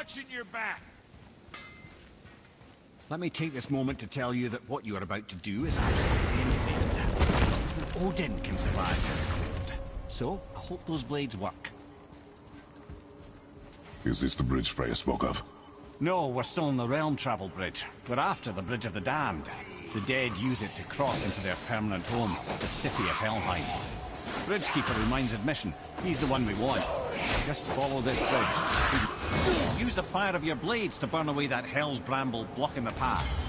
watching your back. Let me take this moment to tell you that what you are about to do is absolutely insane. Odin can survive this cold. So, I hope those blades work. Is this the bridge Freya spoke of? No, we're still on the Realm Travel Bridge. We're after the Bridge of the Damned. The dead use it to cross into their permanent home, the city of Helheim. Bridgekeeper reminds admission. He's the one we want. Just follow this bridge. Use the fire of your blades to burn away that hell's bramble blocking the path.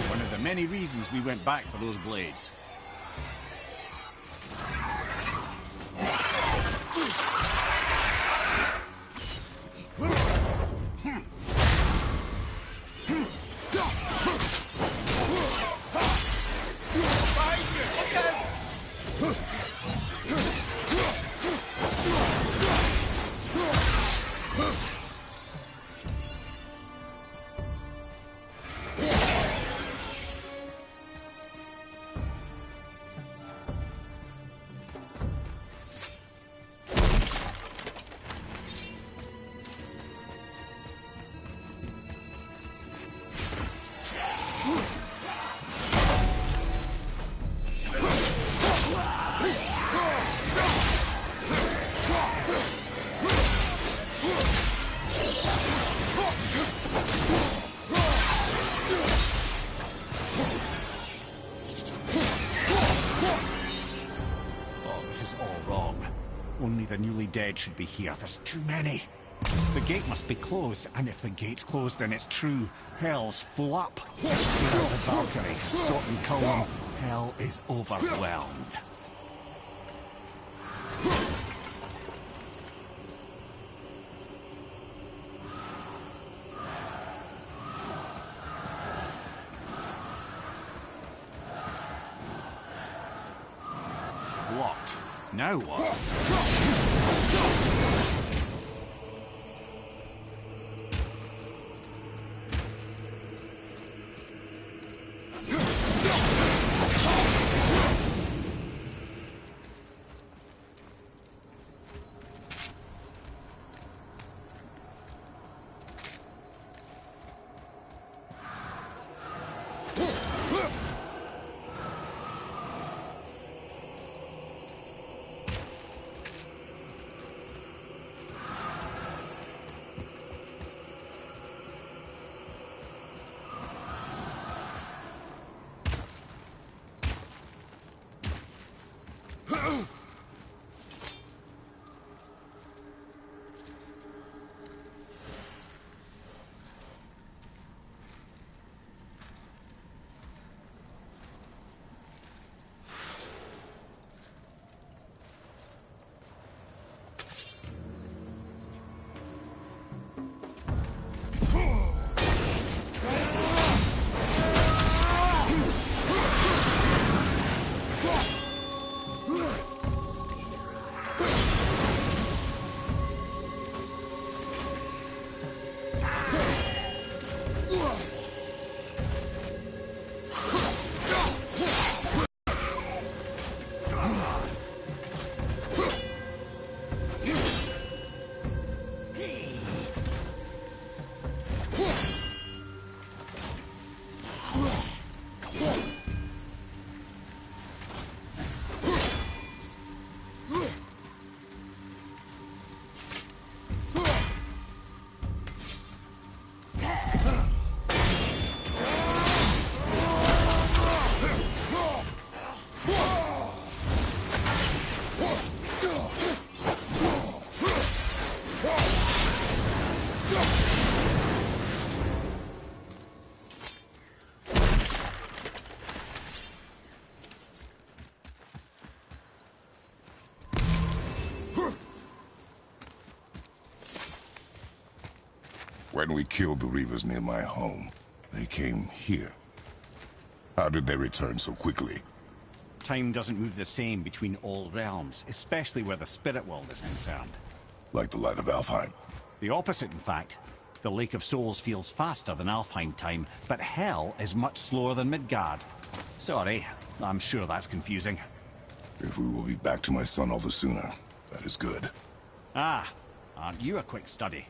One of the many reasons we went back for those blades. Only the newly dead should be here. There's too many. The gate must be closed, and if the gate's closed, then it's true. Hell's full up. Here at the Valkyrie, Sortenkulm. Hell is overwhelmed. Locked. Now what? When we killed the Reavers near my home, they came here. How did they return so quickly? Time doesn't move the same between all realms, especially where the spirit world is concerned. Like the light of Alfheim. The opposite, in fact. The Lake of Souls feels faster than Alfheim time, but Hell is much slower than Midgard. Sorry, I'm sure that's confusing. If we will be back to my son all the sooner, that is good. Ah, aren't you a quick study?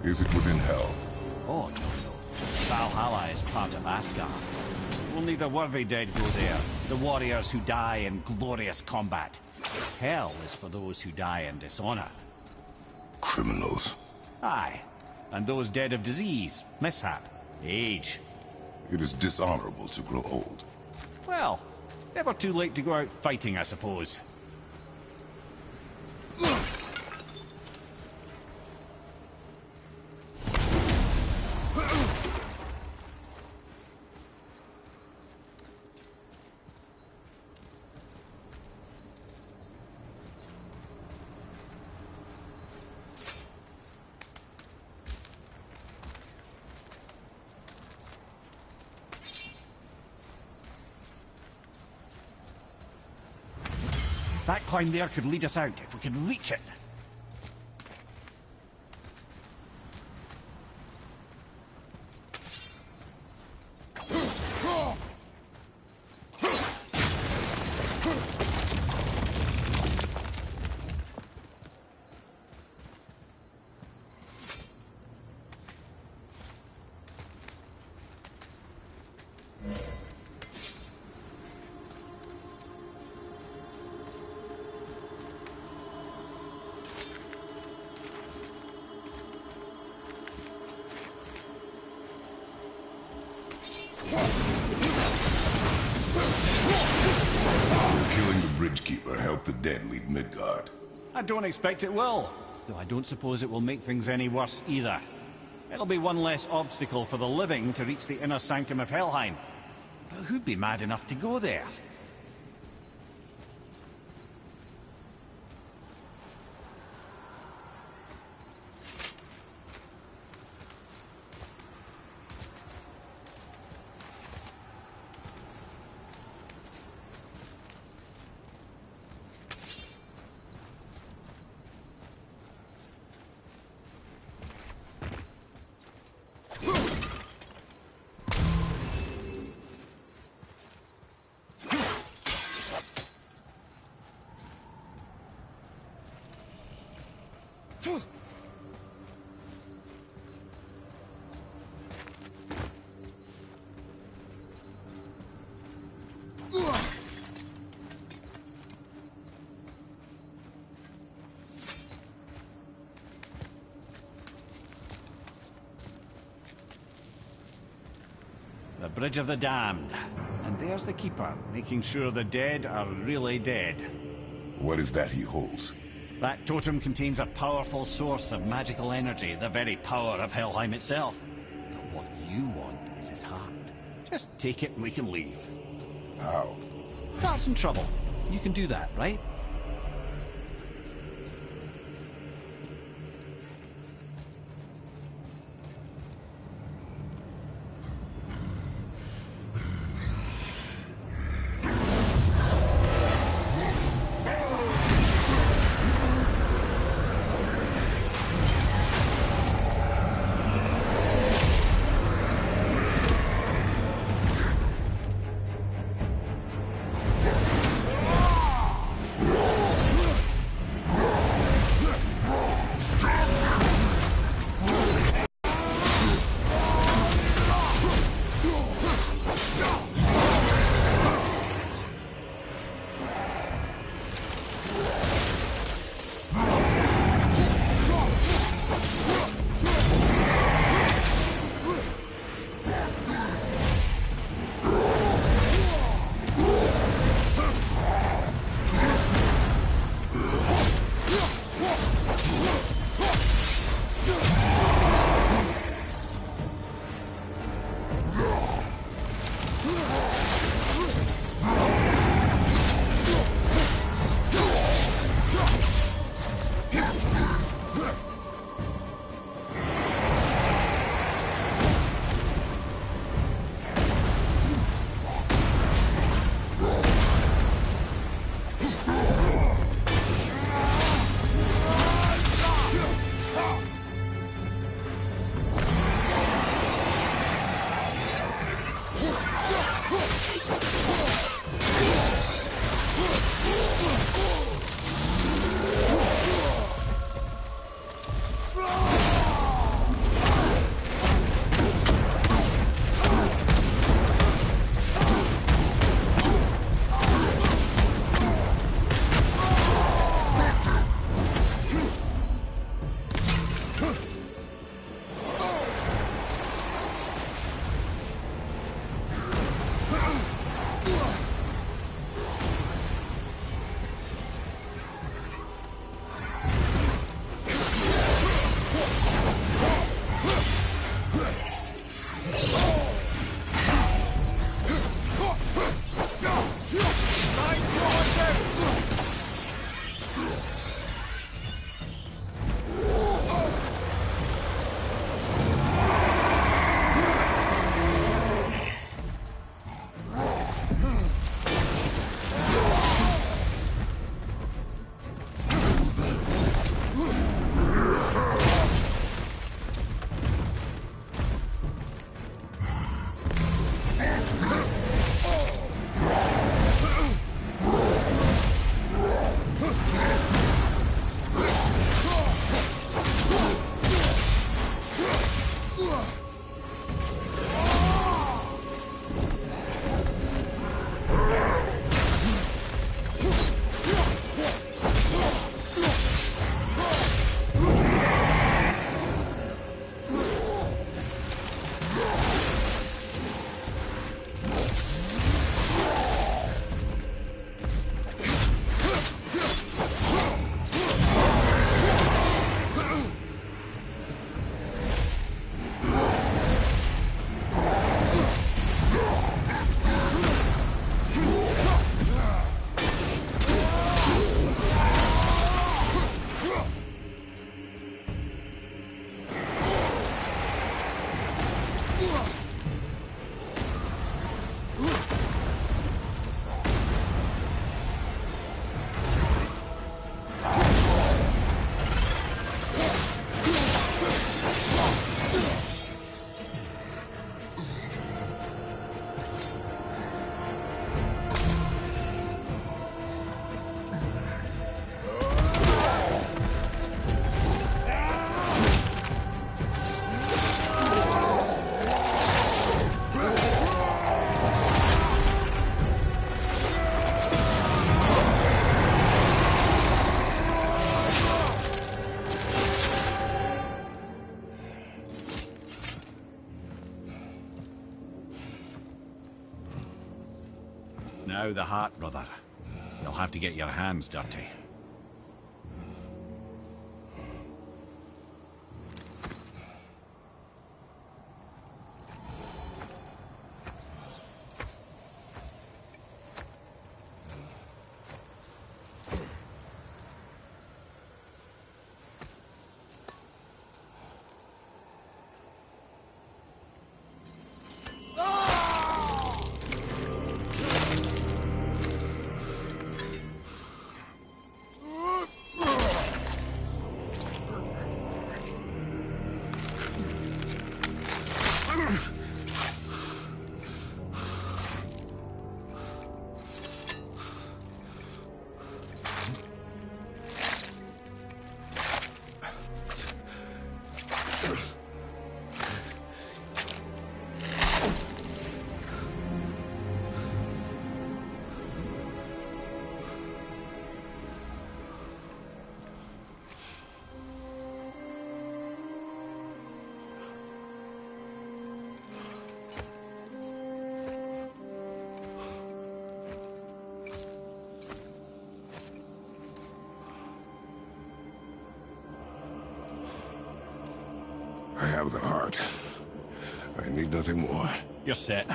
Is it within Hell? Oh, no. Valhalla is part of Asgard. Only the worthy dead go there, the warriors who die in glorious combat. Hell is for those who die in dishonor. Criminals. Aye, and those dead of disease, mishap, age. It is dishonorable to grow old. Well, never too late to go out fighting, I suppose. That climb there could lead us out, if we could reach it. Killing the Bridgekeeper helped the dead leave Midgard. I don't expect it will, though I don't suppose it will make things any worse either. It'll be one less obstacle for the living to reach the inner sanctum of Helheim. But who'd be mad enough to go there? The Bridge of the Damned. And there's the Keeper, making sure the dead are really dead. What is that he holds? That totem contains a powerful source of magical energy, the very power of Helheim itself. But what you want is his heart. Just take it and we can leave. How? Start some trouble. You can do that, right? Now the heart, brother. You'll have to get your hands dirty. I have the heart. I need nothing more. You're set.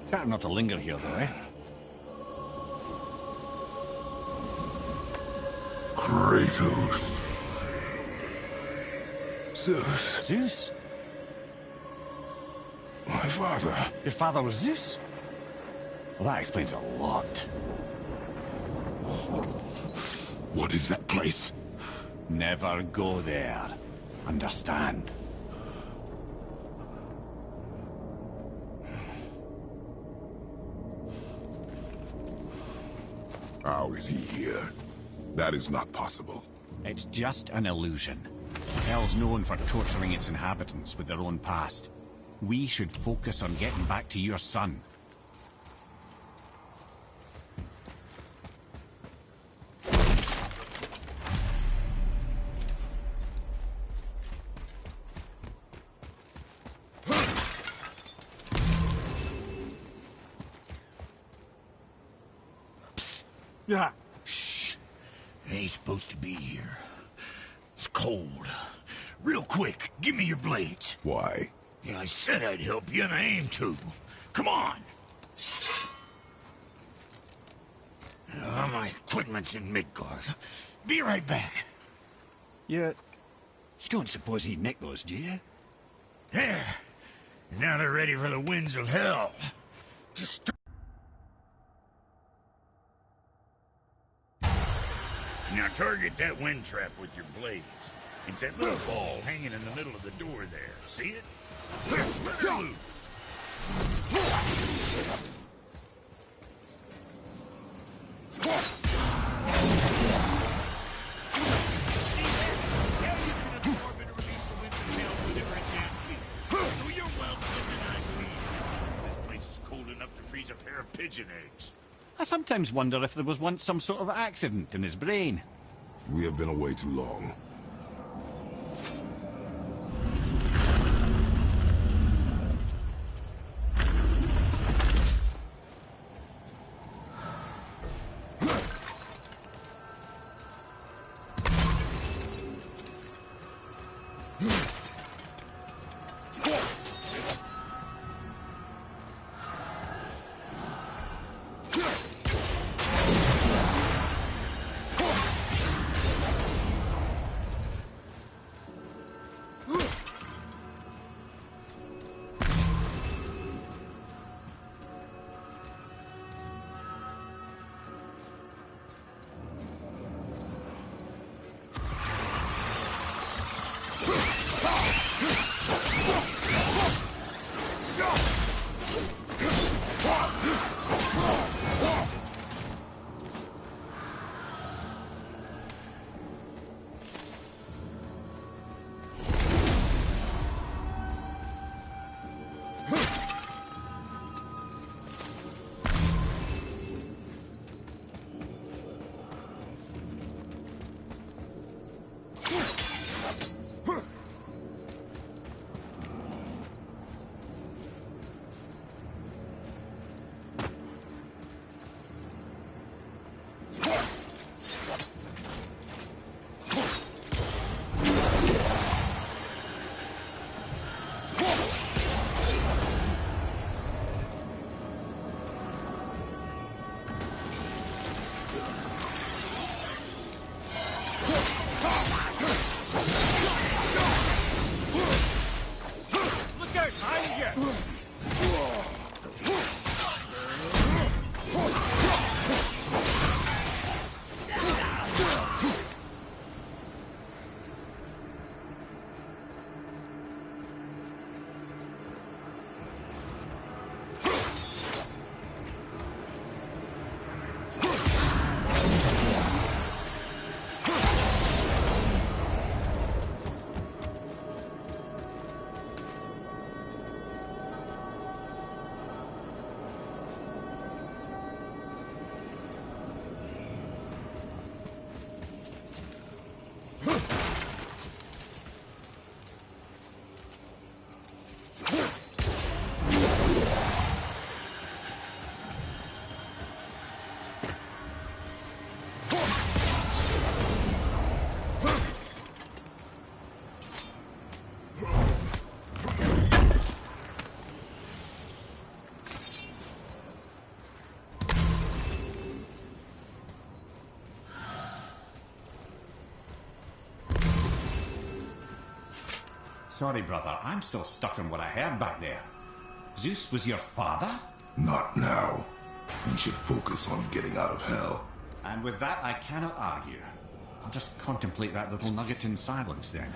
Better not to linger here, though, eh? Kratos. Zeus. Zeus? My father. Your father was Zeus? Well, that explains a lot. What is that place? Never go there. Understand? How is he here? That is not possible. It's just an illusion. Hell's known for torturing its inhabitants with their own past. We should focus on getting back to your son. Yeah. Shh. Ain't supposed to be here. It's cold. Real quick, give me your blades. Why? Yeah, I said I'd help you, and I aim to. Come on. My equipment's in Midgard. Be right back. You don't suppose he'd nick those, do you? There. Now they're ready for the winds of hell. Just... Now target that wind trap with your blades. It's that little ball hanging in the middle of the door there. See it? Let her loose. A pair of pigeon eggs. I sometimes wonder if there was once some sort of accident in his brain. We have been away too long. Sorry, brother, I'm still stuck on what I heard back there. Zeus was your father? Not now. We should focus on getting out of hell. And with that, I cannot argue. I'll just contemplate that little nugget in silence then.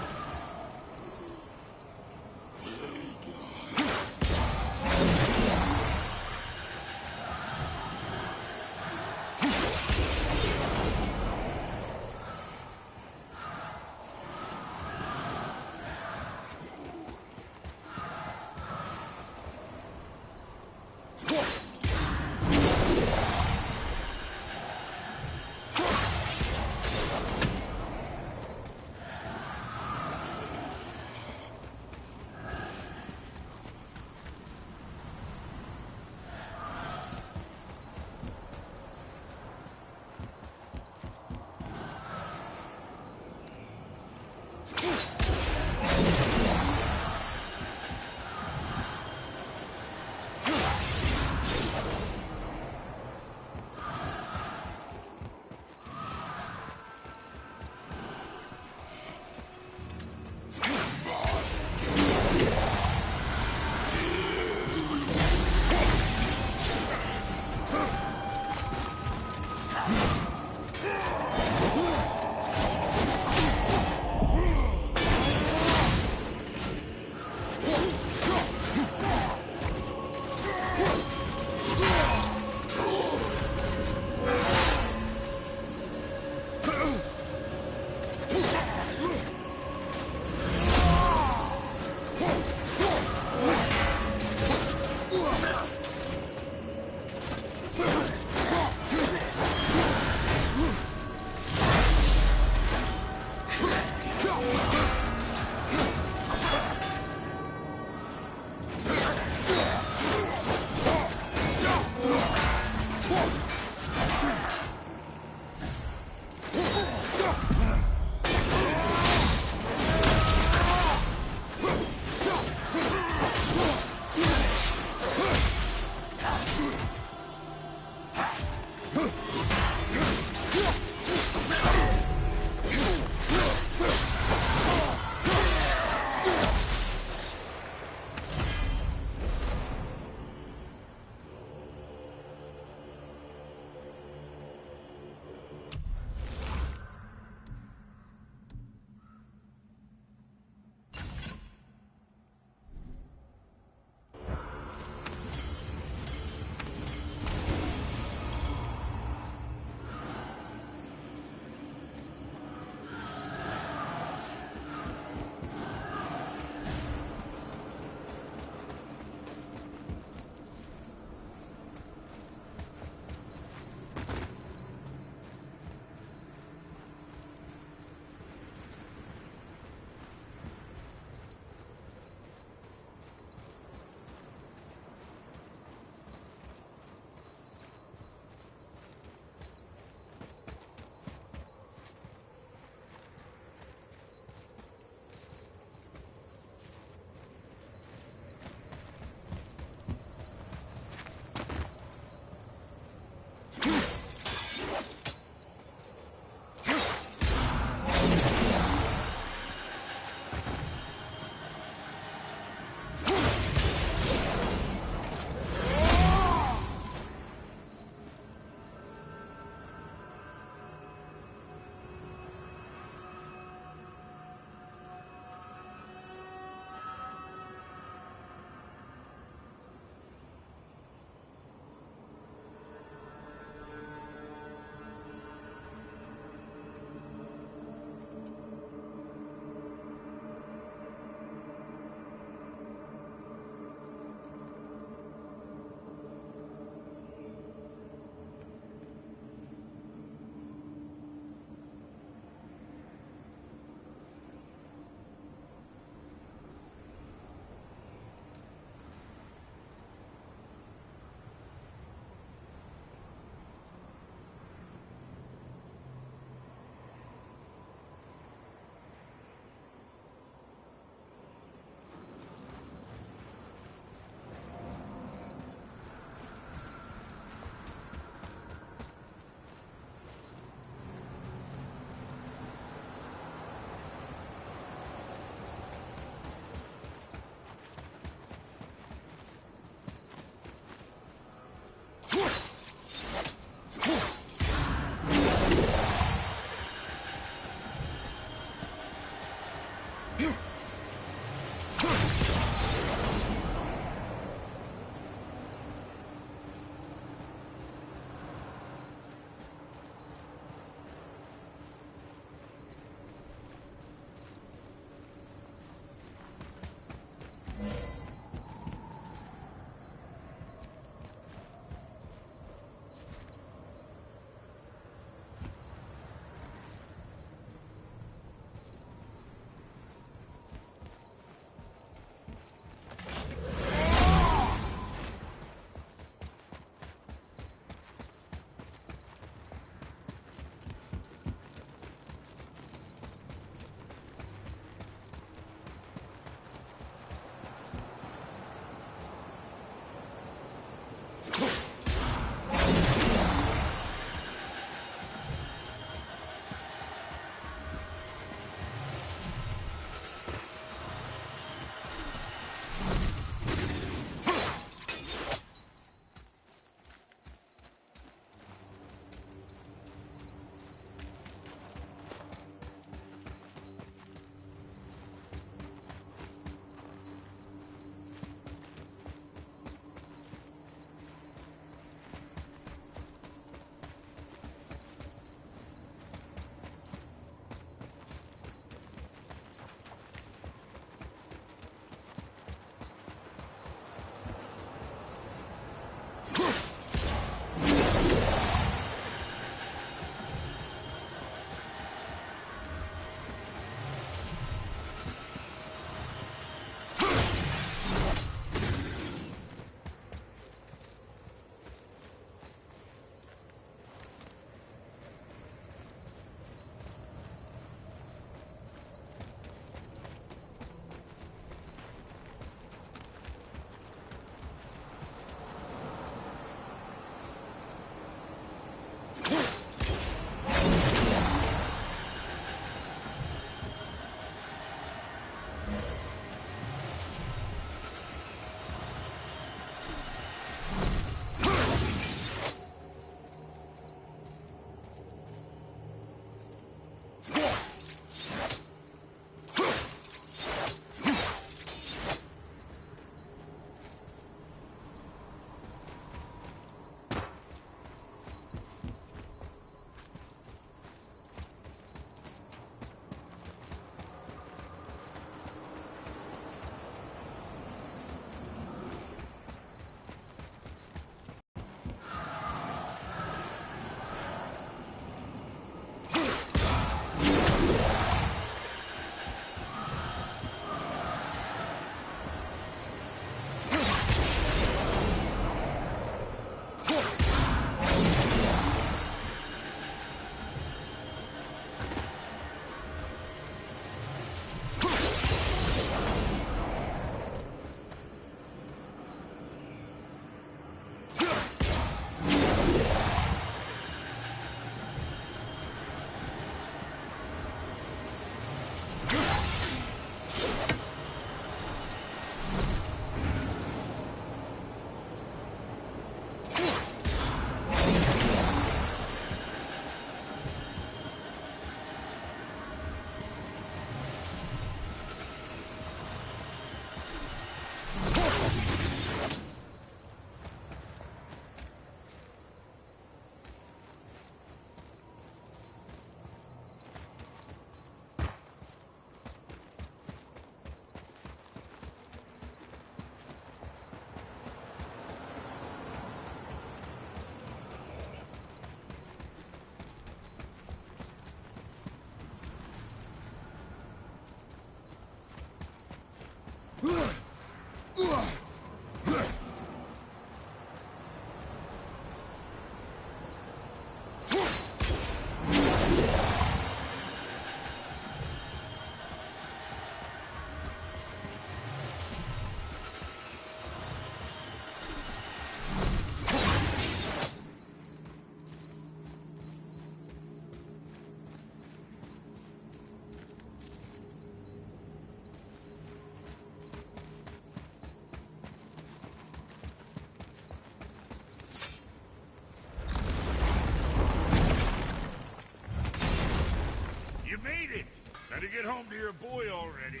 You made it! Better get home to your boy already.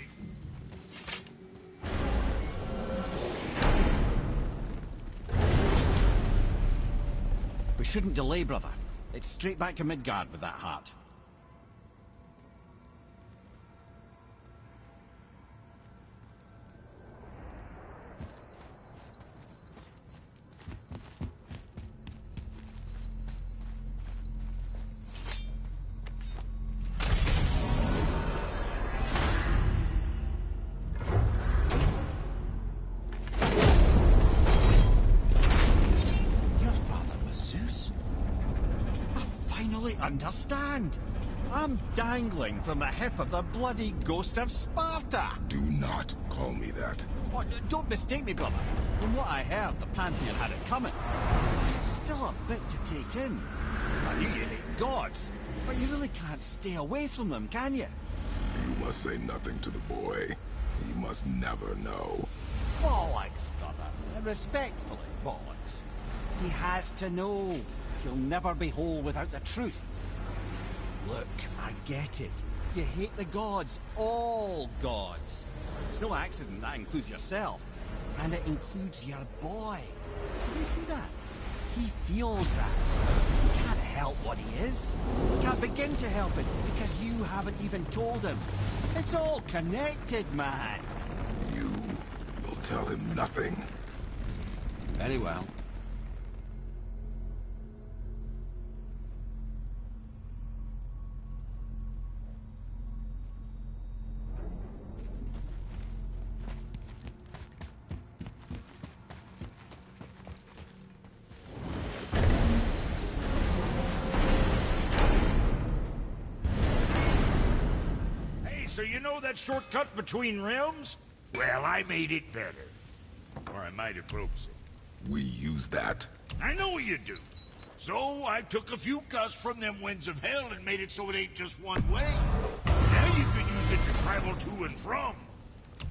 We shouldn't delay, brother. It's straight back to Midgard with that heart. Understand? I'm dangling from the hip of the bloody ghost of Sparta! Do not call me that. Oh, don't mistake me, brother. From what I heard, the Pantheon had it coming. It's still a bit to take in. I knew you hate gods, but you really can't stay away from them, can you? You must say nothing to the boy. He must never know. Bollocks, brother. Respectfully, bollocks. He has to know. He'll never be whole without the truth. Look, I get it. You hate the gods. All gods. It's no accident that includes yourself. And it includes your boy. You see that? He feels that. He can't help what he is. He can't begin to help it because you haven't even told him. It's all connected, man. You will tell him nothing. Very well. So you know that shortcut between realms? Well, I made it better. Or I might have broke some. We use that. I know you do. So I took a few cuss from them winds of hell and made it so it ain't just one way. Now you can use it to travel to and from.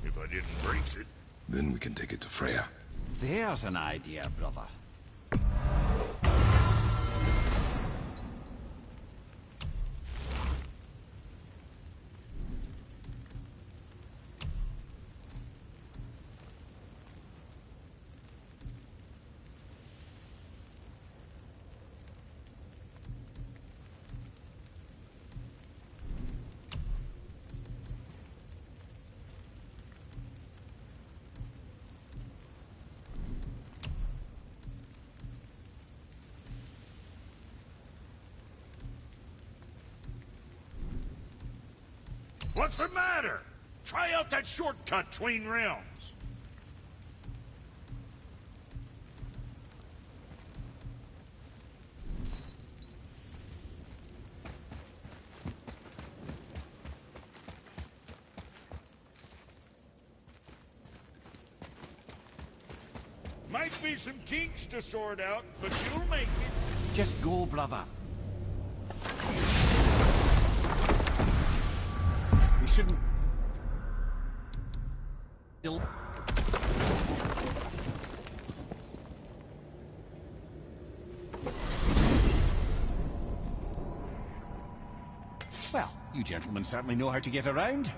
If I didn't break it. Then we can take it to Freya. There's an idea, brother. What's the matter? Try out that shortcut between realms. Might be some kinks to sort out, but you'll make it. Just go, brother. We shouldn't... Well, you gentlemen certainly know how to get around.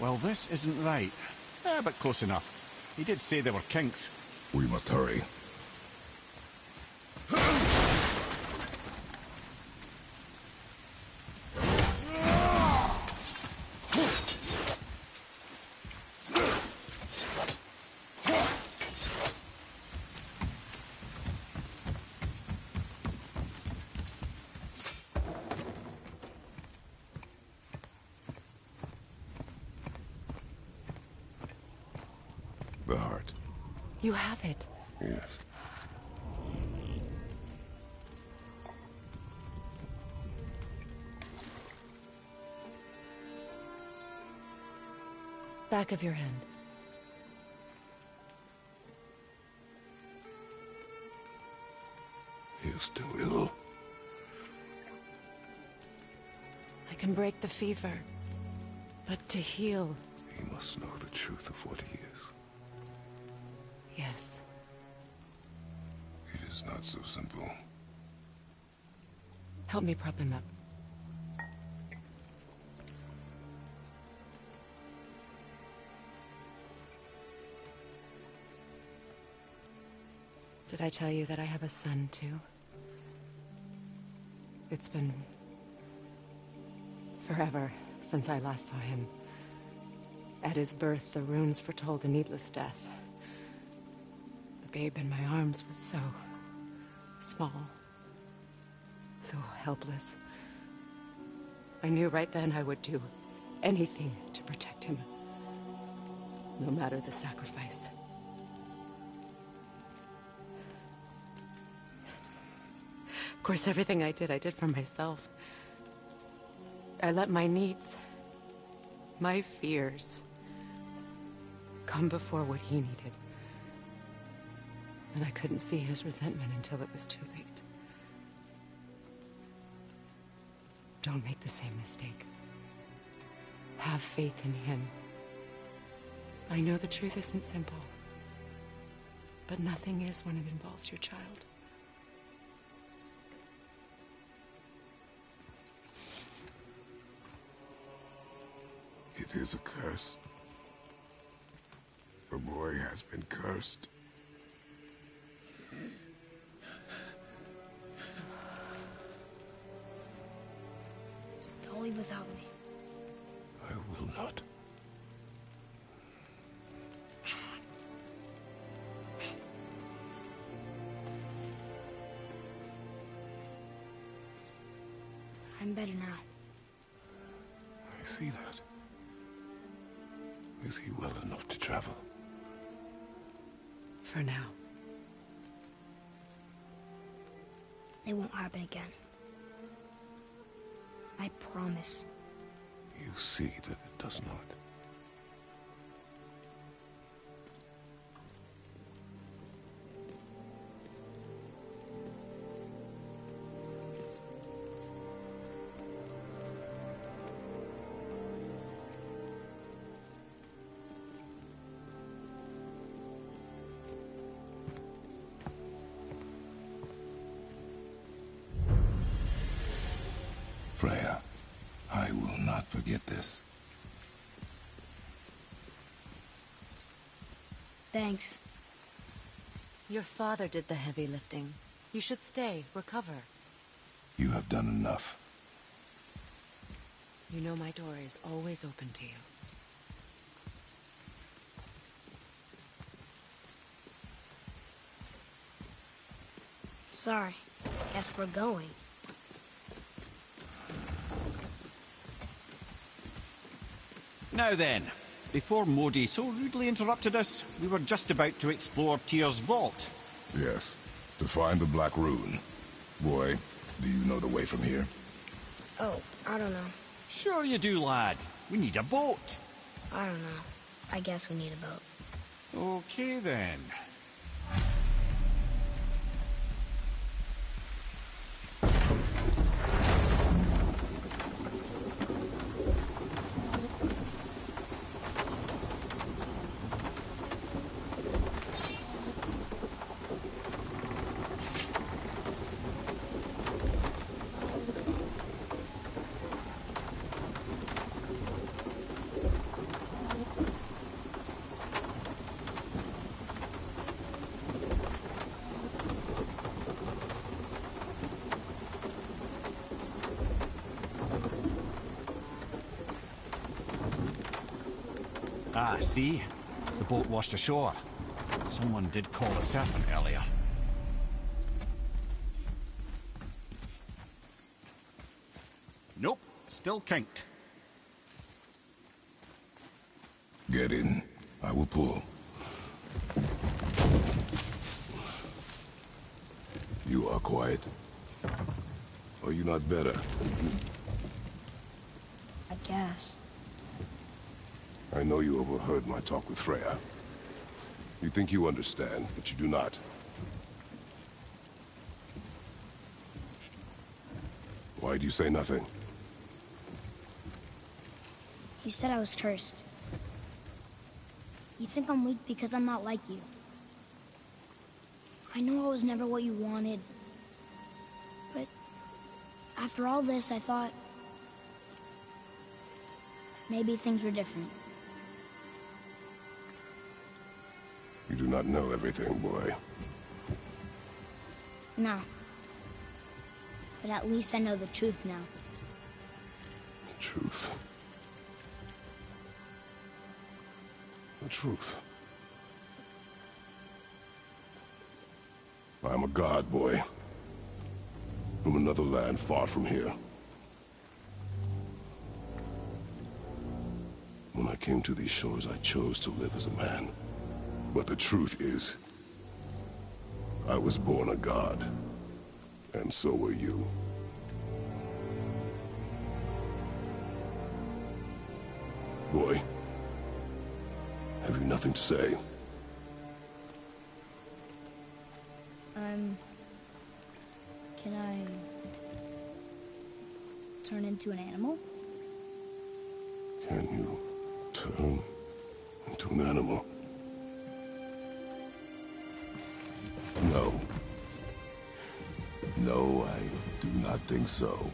Well, this isn't right. But close enough. He did say there were kinks. We must hurry. The heart. You have it. Yes. Back of your hand. He is still ill. I can break the fever. But to heal... He must know the truth of what he is. Yes. It is not so simple. Help me prop him up. Did I tell you that I have a son, too? It's been... forever since I last saw him. At his birth, the runes foretold a needless death. The babe in my arms was so... small. So helpless. I knew right then I would do anything to protect him. No matter the sacrifice. Of course, everything I did for myself. I let my needs, my fears, come before what he needed. And I couldn't see his resentment until it was too late. Don't make the same mistake. Have faith in him. I know the truth isn't simple, but nothing is when it involves your child. It is a curse. The boy has been cursed. Don't leave without me. I will not. I'm better now. I see that. Is he well enough to travel? For now. It won't happen again. I promise. You see that it does not. Freya, I will not forget this. Thanks. Your father did the heavy lifting. You should stay, recover. You have done enough. You know my door is always open to you. Sorry. Guess we're going. Now then, before Modi so rudely interrupted us, we were just about to explore Tyr's vault. Yes, to find the Black Rune. Boy, do you know the way from here? Oh, I don't know. Sure you do, lad. We need a boat. I don't know. I guess we need a boat. Okay then. Ah, see? The boat washed ashore. Someone did call a serpent earlier. Nope, still kinked. Get in. I will pull. You are quiet. Are you not better? I guess. I know you overheard my talk with Freya. You think you understand, but you do not. Why do you say nothing? You said I was cursed. You think I'm weak because I'm not like you. I know I was never what you wanted. But after all this, I thought maybe things were different. You do not know everything, boy. No. But at least I know the truth now. The truth. The truth. I am a god, boy. From another land far from here. When I came to these shores, I chose to live as a man. But the truth is, I was born a god. And so were you. Boy, have you nothing to say? Can I turn into an animal? Can you turn into an animal? No. No, I do not think so.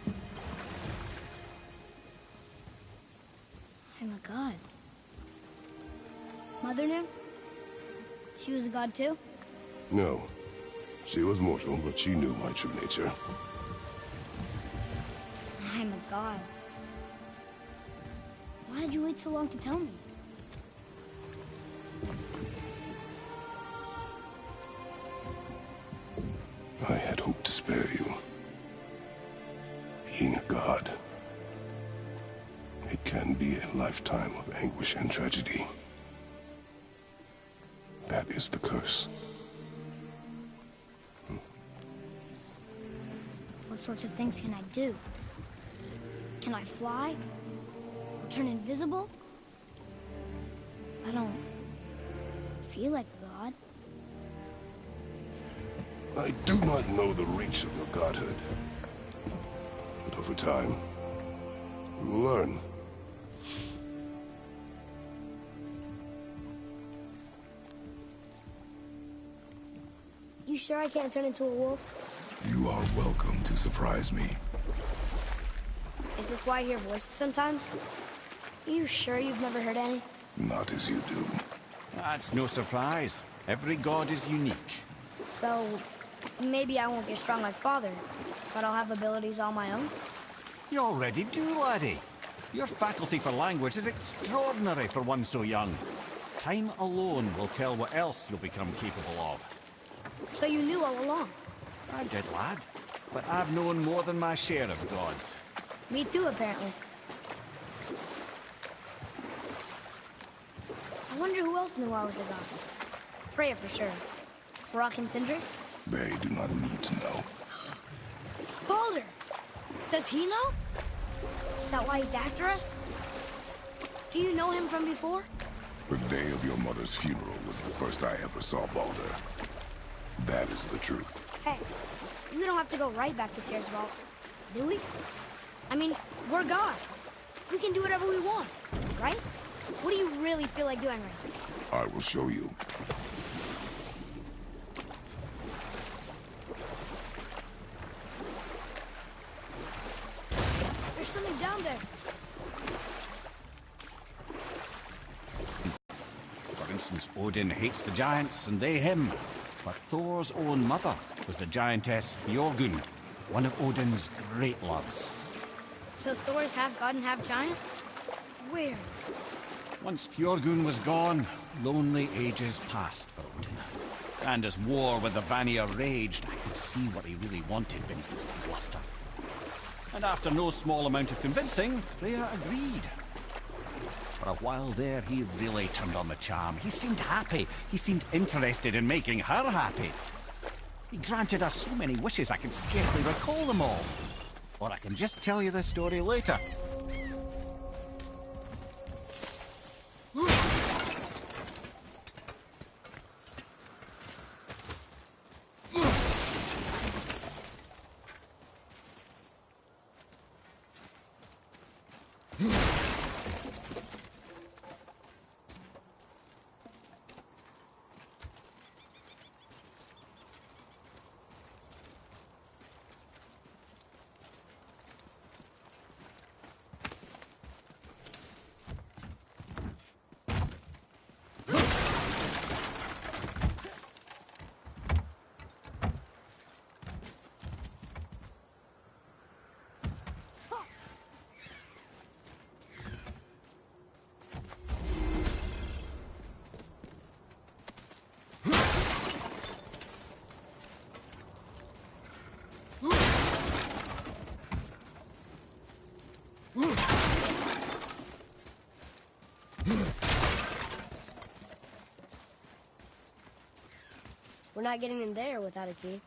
I'm a god. Mother knew? She was a god too? No. She was mortal, but she knew my true nature. I'm a god. Why did you wait so long to tell me? I had hoped to spare you. Being a god, it can be a lifetime of anguish and tragedy. That is the curse. What sorts of things can I do? Can I fly? Or turn invisible? I don't feel like a god. I do not know the reach of your godhood. But over time, you will learn. You sure I can't turn into a wolf? You are welcome to surprise me. Is this why I hear voices sometimes? Are you sure you've never heard any? Not as you do. That's no surprise. Every god is unique. So, maybe I won't get strong like Father, but I'll have abilities all my own? You already do, laddie. Your faculty for language is extraordinary for one so young. Time alone will tell what else you'll become capable of. So you knew all along? I did, lad. But I've known more than my share of gods. Me too, apparently. I wonder who else knew I was a god. Freya for sure. Brock and Sindri? They do not need to know. Baldur! Does he know? Is that why he's after us? Do you know him from before? The day of your mother's funeral was the first I ever saw Baldur. That is the truth. Hey, we don't have to go right back to Tearsvault, do we? I mean, we're God. We can do whatever we want, right? What do you really feel like doing right now? I will show you. There's something down there. For instance, Odin hates the giants and they him. But Thor's own mother was the giantess Björgun, one of Odin's great loves. So Thor's half god and half giant? Weird. Once Fjorgun was gone, lonely ages passed for Odin. And as war with the Vanir raged, I could see what he really wanted beneath his bluster. And after no small amount of convincing, Freya agreed. For a while there, he really turned on the charm. He seemed happy. He seemed interested in making her happy. He granted her so many wishes I can scarcely recall them all. Or I can just tell you the story later. We're not getting in there without a key.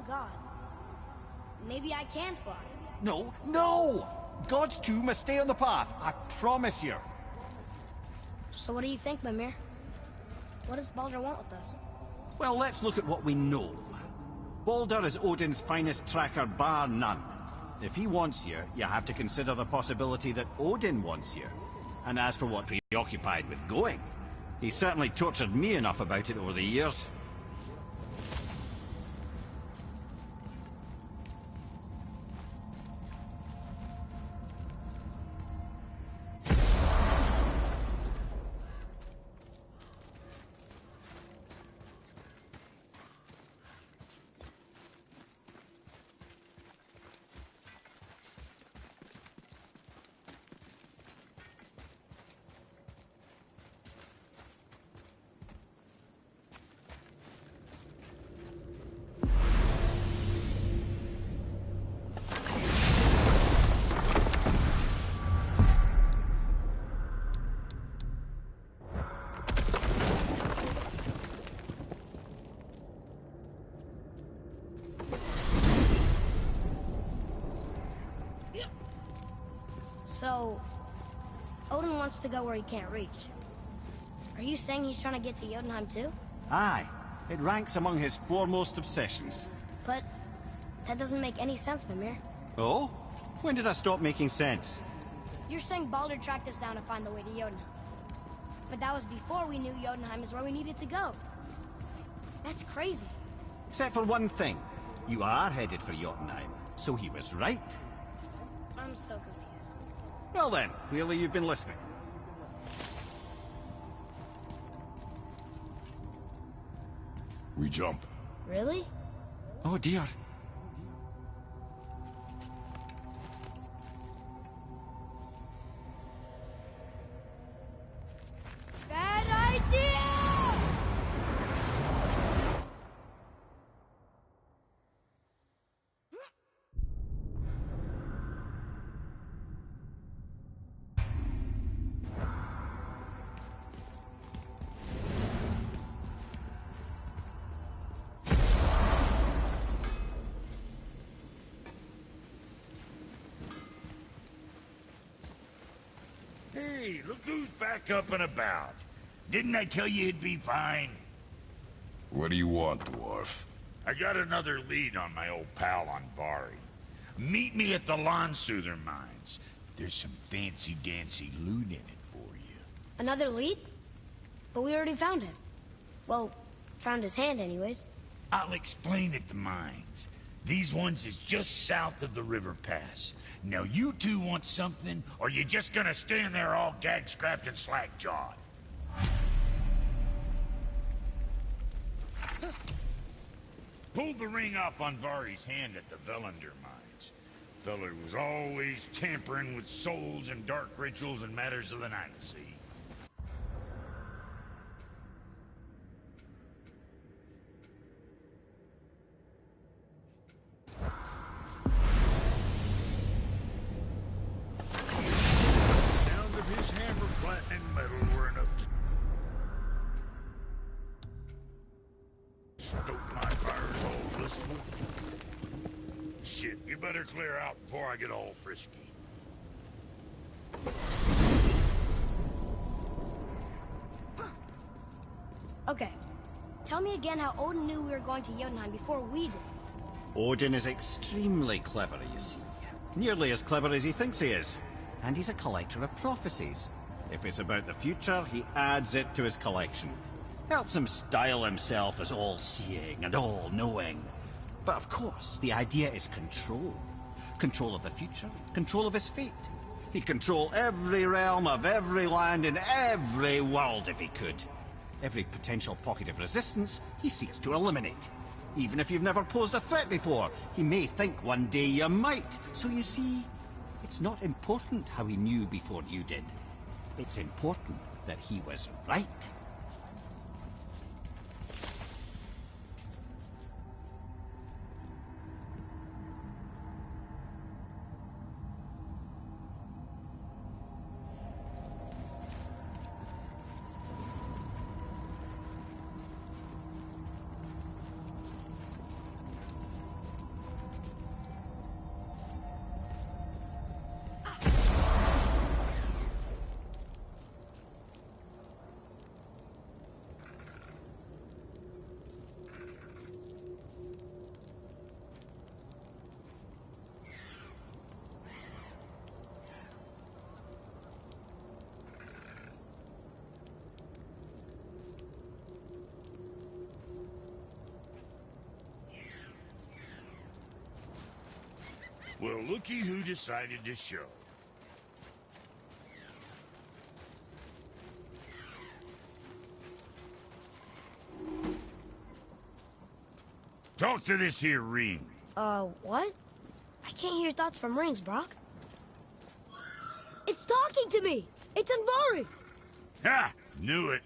God. Maybe I can fly. No, no! Gods too must stay on the path, I promise you. So what do you think, Mimir? What does Baldur want with us? Well, let's look at what we know. Baldur is Odin's finest tracker, bar none. If he wants you, you have to consider the possibility that Odin wants you. And as for what preoccupied with going, he certainly tortured me enough about it over the years. So, Odin wants to go where he can't reach. Are you saying he's trying to get to Jotunheim too? Aye. It ranks among his foremost obsessions. But that doesn't make any sense, Mimir. Oh? When did I stop making sense? You're saying Baldur tracked us down to find the way to Jotunheim. But that was before we knew Jotunheim is where we needed to go. That's crazy. Except for one thing. You are headed for Jotunheim, so he was right. I'm so confused. Well then, clearly you've been listening. We jump. Really? Oh dear. Bad idea! look who's back up and about. Didn't I tell you he'd be fine? What do you want, dwarf? I got another lead on my old pal Andvari. Meet me at the Lawnsoother mines. There's some fancy-dancy loot in it for you. Another lead? But we already found him. Well, found his hand anyways. I'll explain at the mines. These ones is just south of the river pass. Now you two want something, or you just gonna stand there all gag-scrapped and slack-jawed? Pulled the ring off Andvari's hand at the Velander mines. Feller was always tampering with souls and dark rituals and matters of the night, see? Sound of his hammer flattening metal were enough to stoke my fires all blissful. Shit, you better clear out before I get all frisky. Okay. Tell me again how Odin knew we were going to Jotunheim before we did. Odin is extremely clever, you see. Nearly as clever as he thinks he is. And he's a collector of prophecies. If it's about the future, he adds it to his collection. Helps him style himself as all-seeing and all-knowing. But of course, the idea is control. Control of the future, control of his fate. He'd control every realm of every land in every world if he could. Every potential pocket of resistance, he seeks to eliminate. Even if you've never posed a threat before, he may think one day you might. So you see, it's not important how he knew before you did. It's important that he was right. Well, looky who decided to show. Talk to this here ring. What? I can't hear thoughts from rings, Brock. It's talking to me! It's Andvari! Ha! Knew it.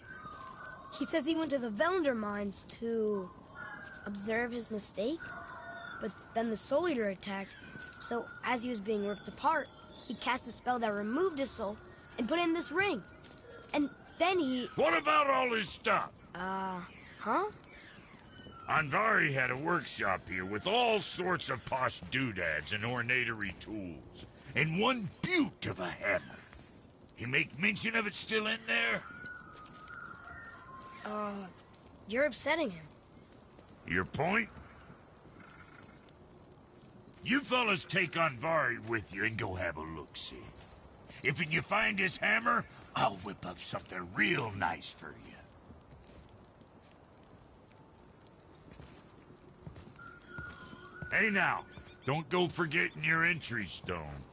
He says he went to the Velander mines to observe his mistake, but then the Soul Eater attacked. So, as he was being ripped apart, he cast a spell that removed his soul and put in this ring. And then he... What about all his stuff? Huh? Andvari had a workshop here with all sorts of posh doodads and ornatery tools. And one beaut of a hammer. You make mention of it still in there? You're upsetting him. Your point? You fellas take Andvari with you and go have a look-see. If you find his hammer, I'll whip up something real nice for you. Hey now, don't go forgetting your entry stone.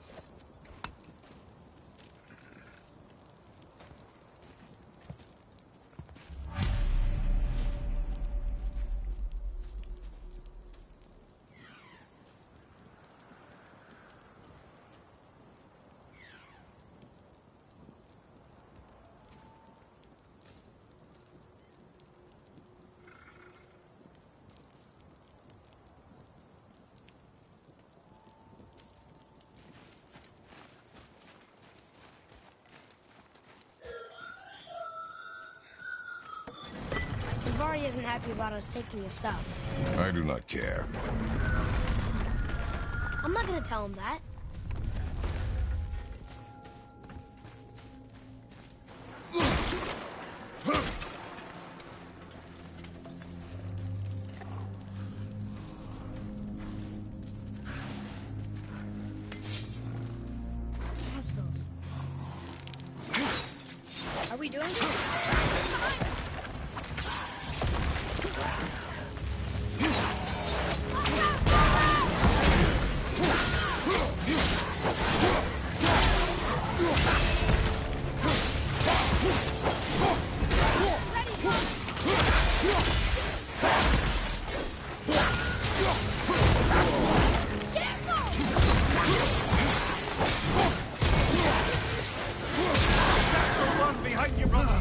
Andvari isn't happy about us taking his stuff. I do not care. I'm not gonna tell him that. we doing this? Behind you, brother!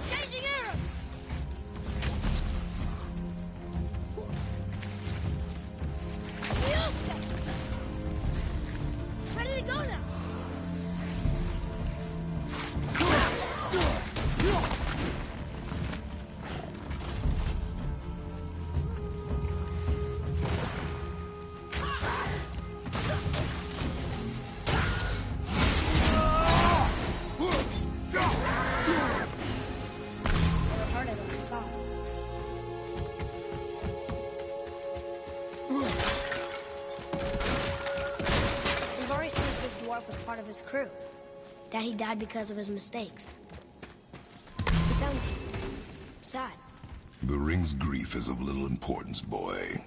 Changing arrow! Ready to go now! They were harder than I thought. Andvari says this dwarf was part of his crew. That he died because of his mistakes. He sounds sad. The ring's grief is of little importance, boy.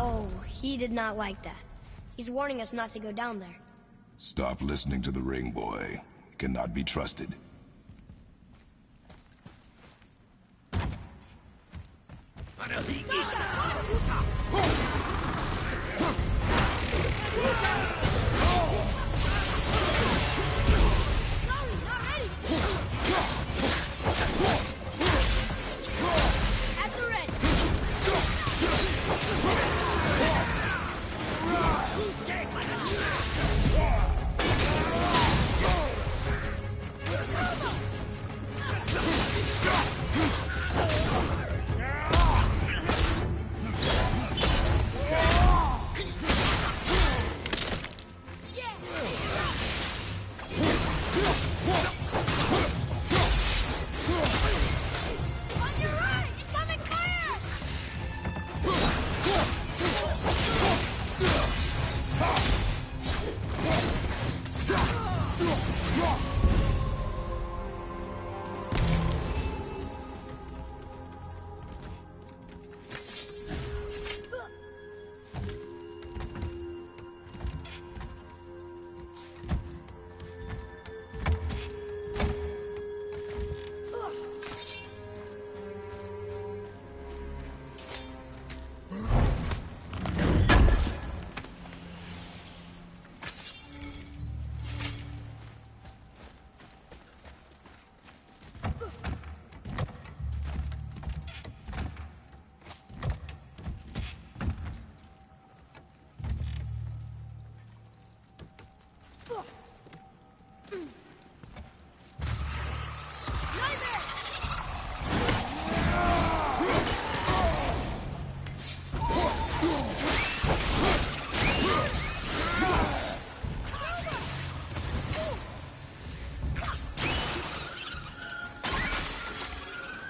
Oh, he did not like that. He's warning us not to go down there. Stop listening to the ring, boy. It cannot be trusted. Sorry, not ready! At the ready! On your right! Incoming fire!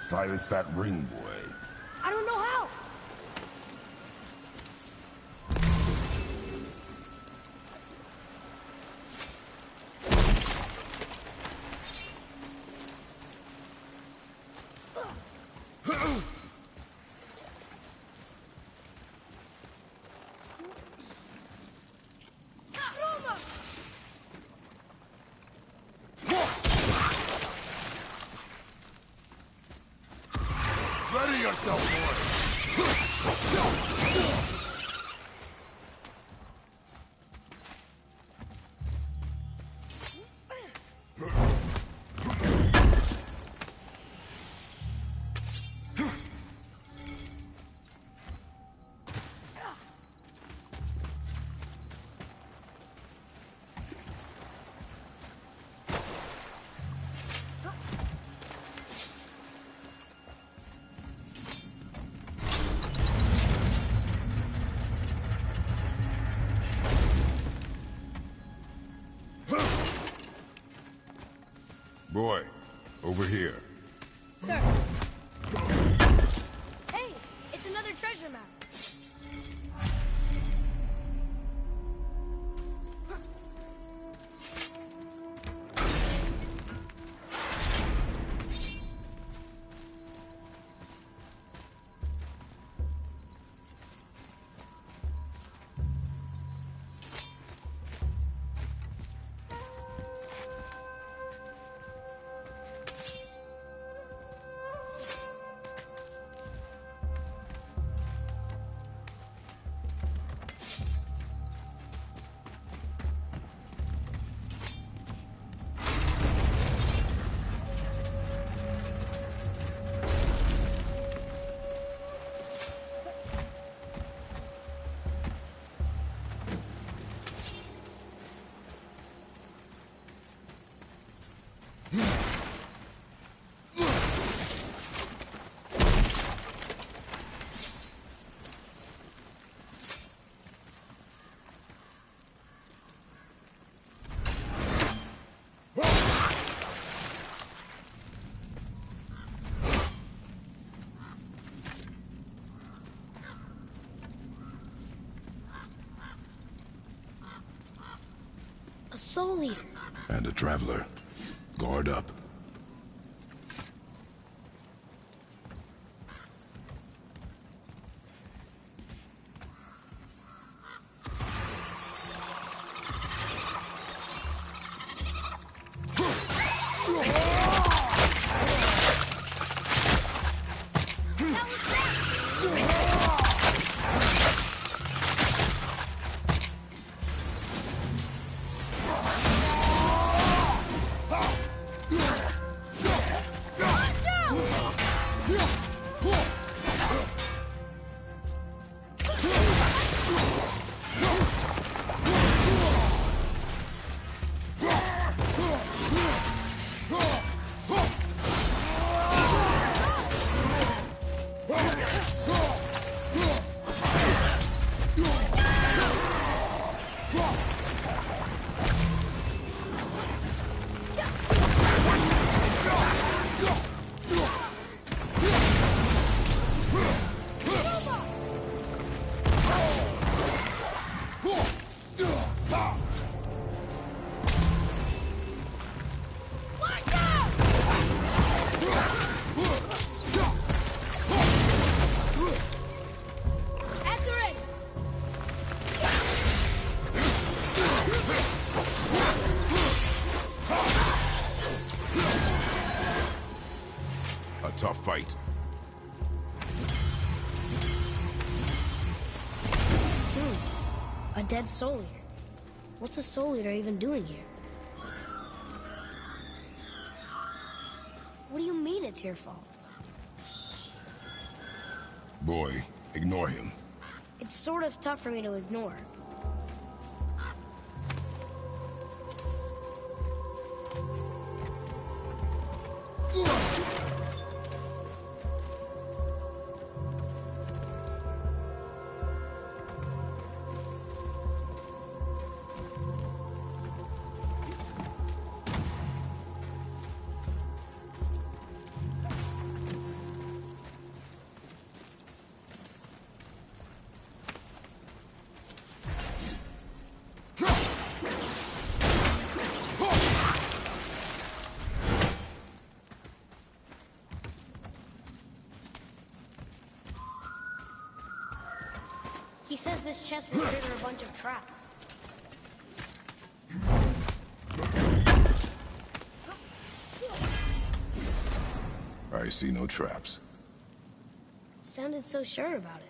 Silence that ring, boy. I don't know how. Ready yourself for it! Boy, over here. Sir. Hey, it's another treasure map. A soul eater. And a traveler. Guard up. A tough fight. A dead soul eater. What's a soul eater even doing here? What do you mean it's your fault? Boy, ignore him. It's sort of tough for me to ignore. He says this chest will trigger a bunch of traps. I see no traps. sounded so sure about it.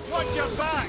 Watch your back!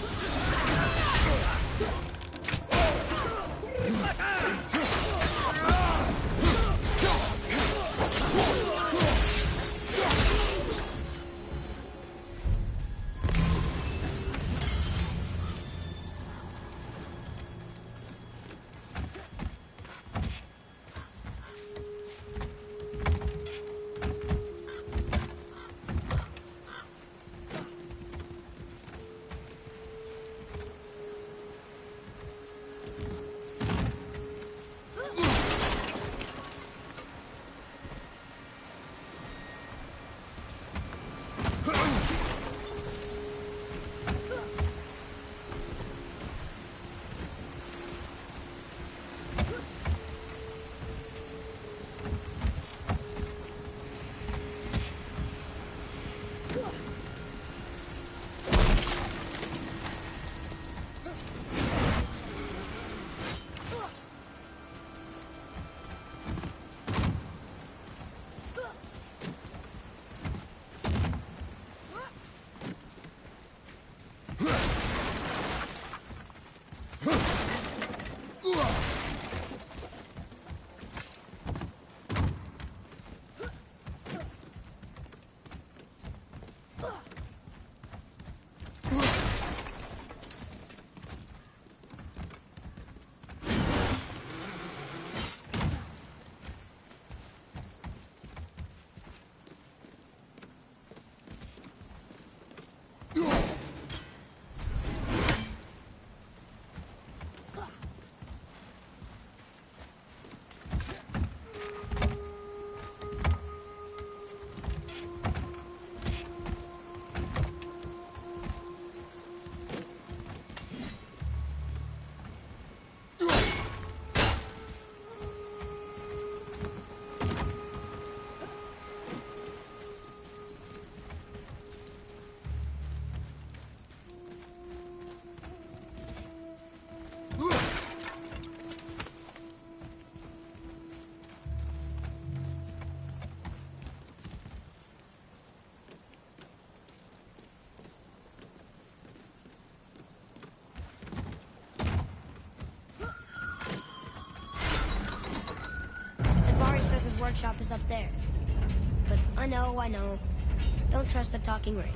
Says his workshop is up there. But I know. Don't trust the talking ring.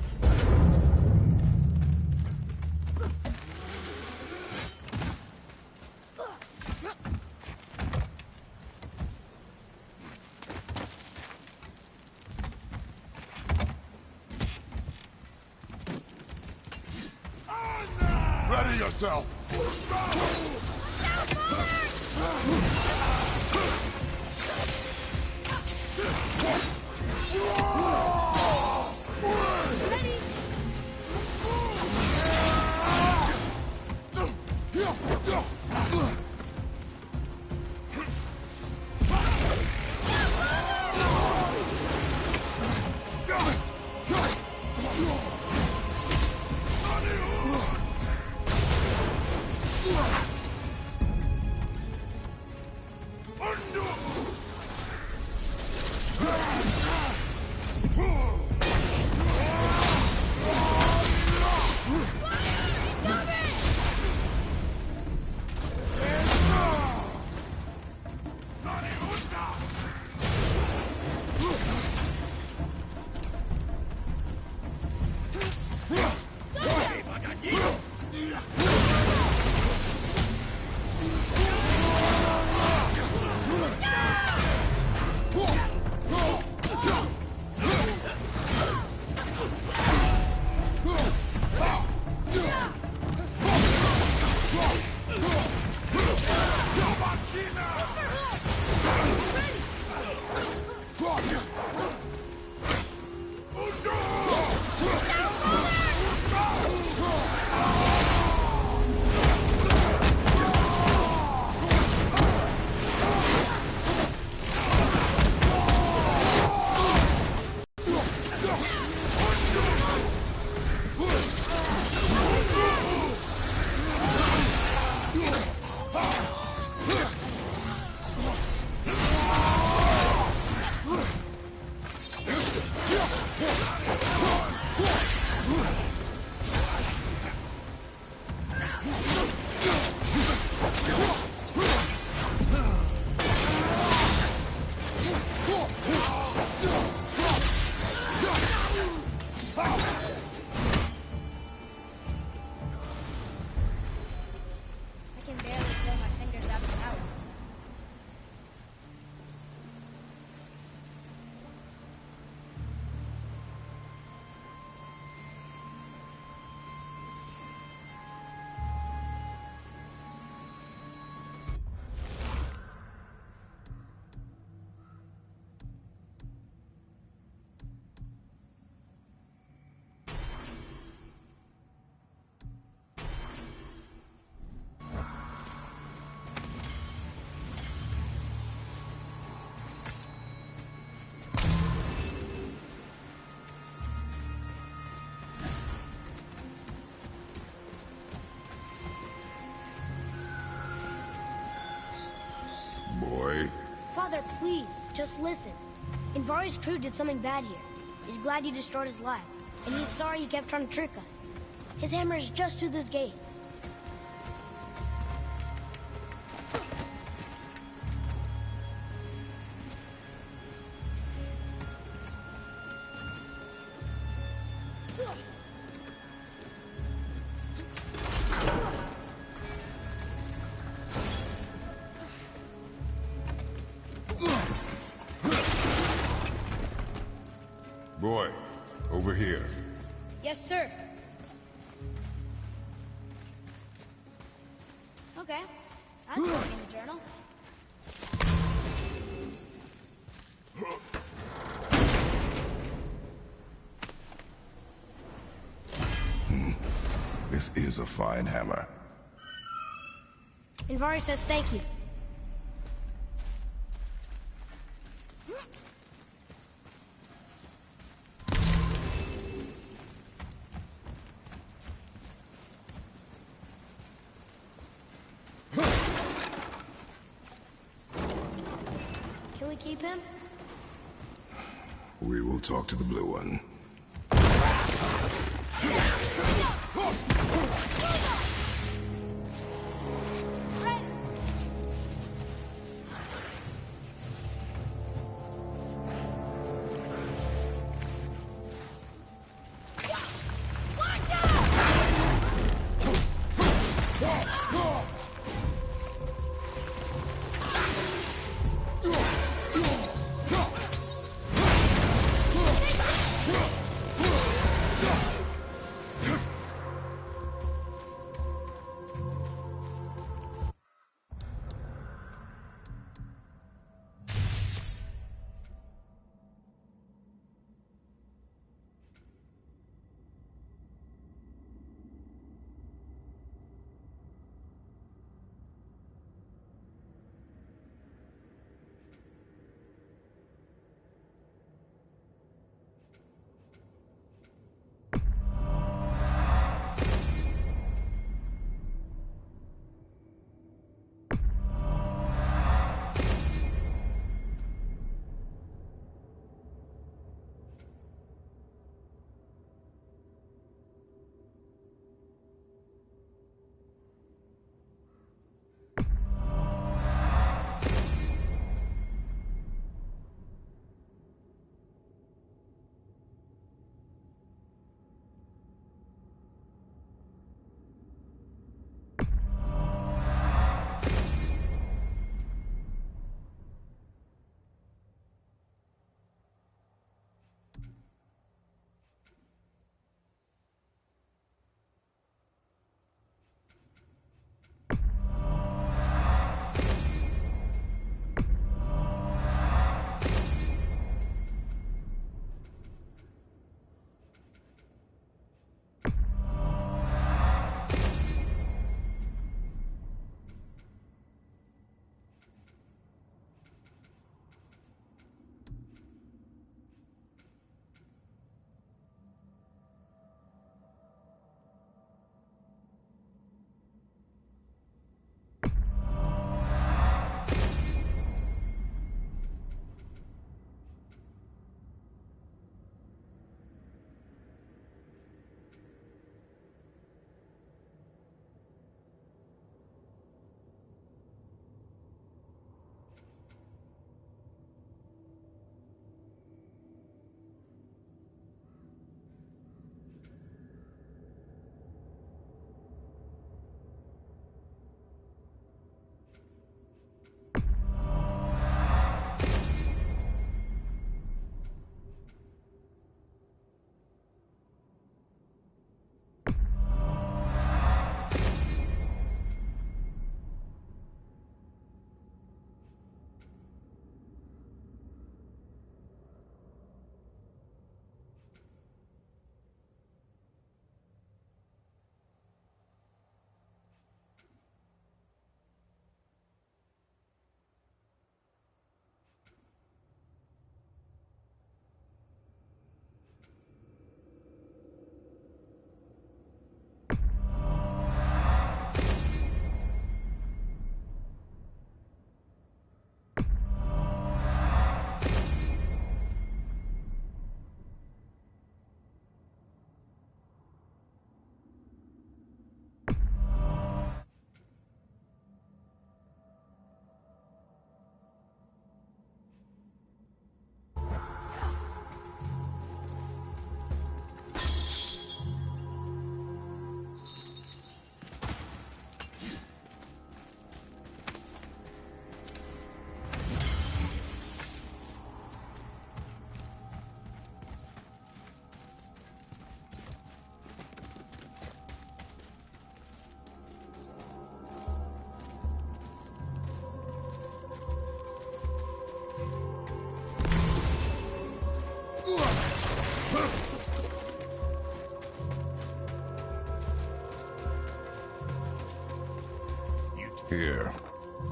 Ready yourself! I can barely feel my fingers out and out. Boy. Father, please, just listen. Invari's crew did something bad here. He's glad you destroyed his lab, and he's sorry you kept trying to trick us. His hammer is just through this gate. Boy, over here. Yes, sir. Okay. That's going in the journal. This is a fine hammer. Invari says thank you. Can we keep him? We will talk to the blue one.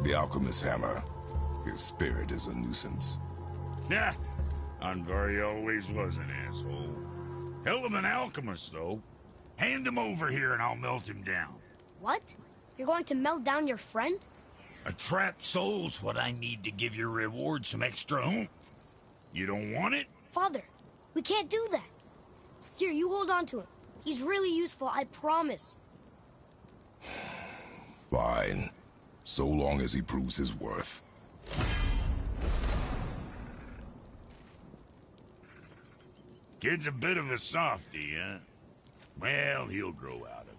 The alchemist's hammer. His spirit is a nuisance. Yeah, Andvari always was an asshole. Hell of an alchemist, though. Hand him over here and I'll melt him down. What? You're going to melt down your friend? A trapped soul's what I need to give your reward some extra oomph. You don't want it? Father, we can't do that. Here, you hold on to him. He's really useful, I promise. Fine. So long as he proves his worth. Kid's a bit of a softie, huh? Well, he'll grow out of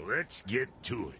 it. Let's get to it.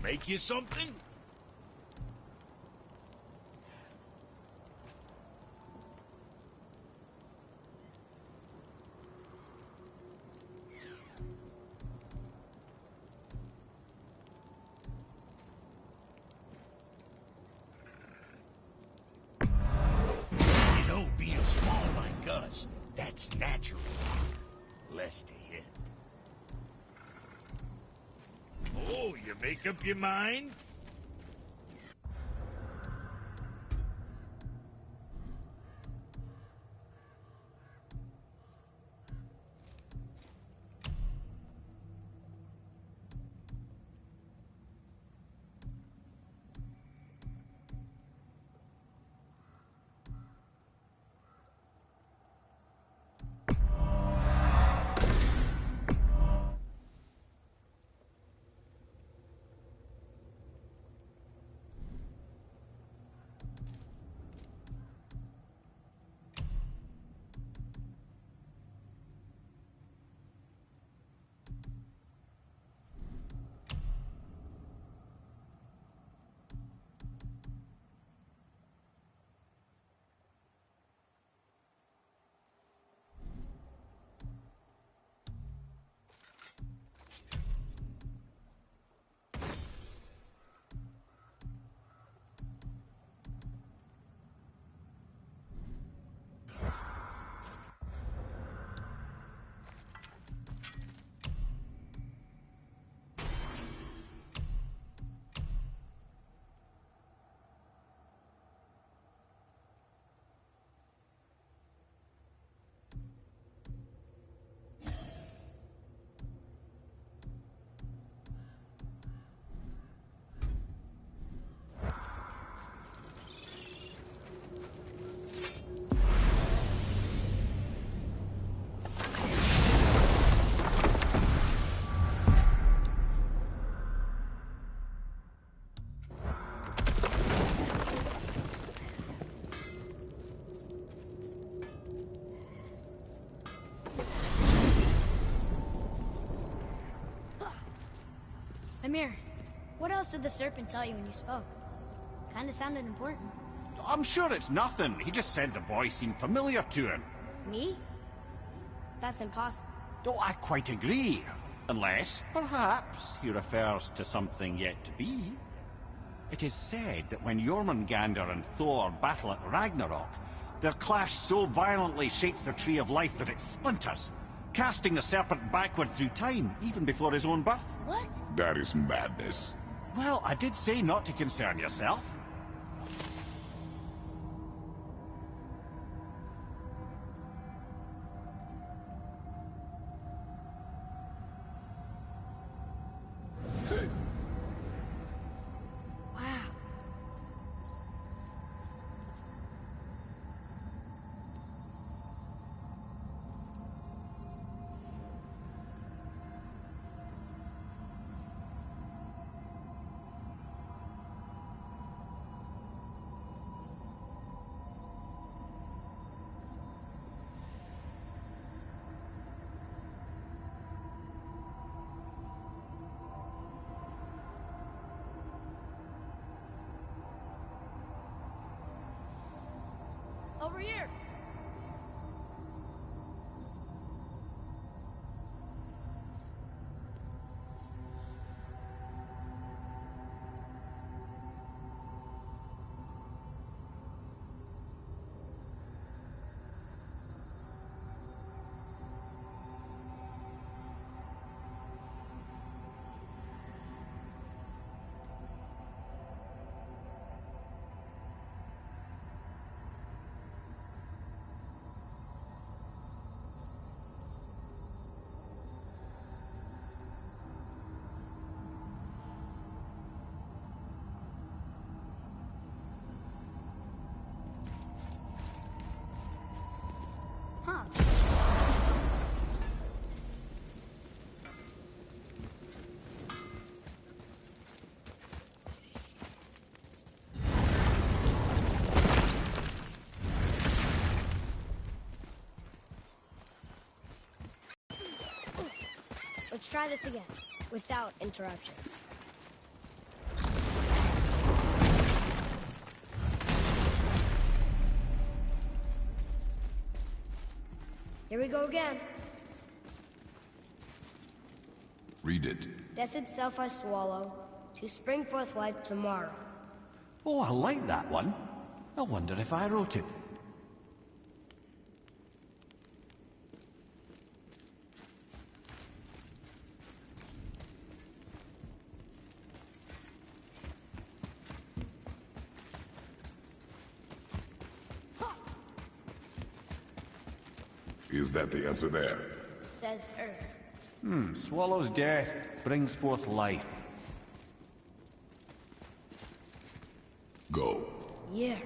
Make you something? You know, being small like us, that's natural. Less to hit. Oh, you make up your mind? Mimir, what else did the serpent tell you when you spoke? Kinda sounded important. I'm sure it's nothing. He just said the boy seemed familiar to him. Me? That's impossible. Oh, I quite agree. Unless, perhaps, he refers to something yet to be. It is said that when Jormungandr and Thor battle at Ragnarok, their clash so violently shakes the Tree of Life that it splinters, casting the serpent backward through time, even before his own birth. What? That is madness. Well, I did say not to concern yourself. Over here! Huh. Let's try this again, without interruptions. Here we go again. Read it. Death itself I swallow, to spring forth life tomorrow. Oh, I like that one. I wonder if I wrote it. Is that the answer there? It says Earth. Swallows death, brings forth life. Go. Yeah.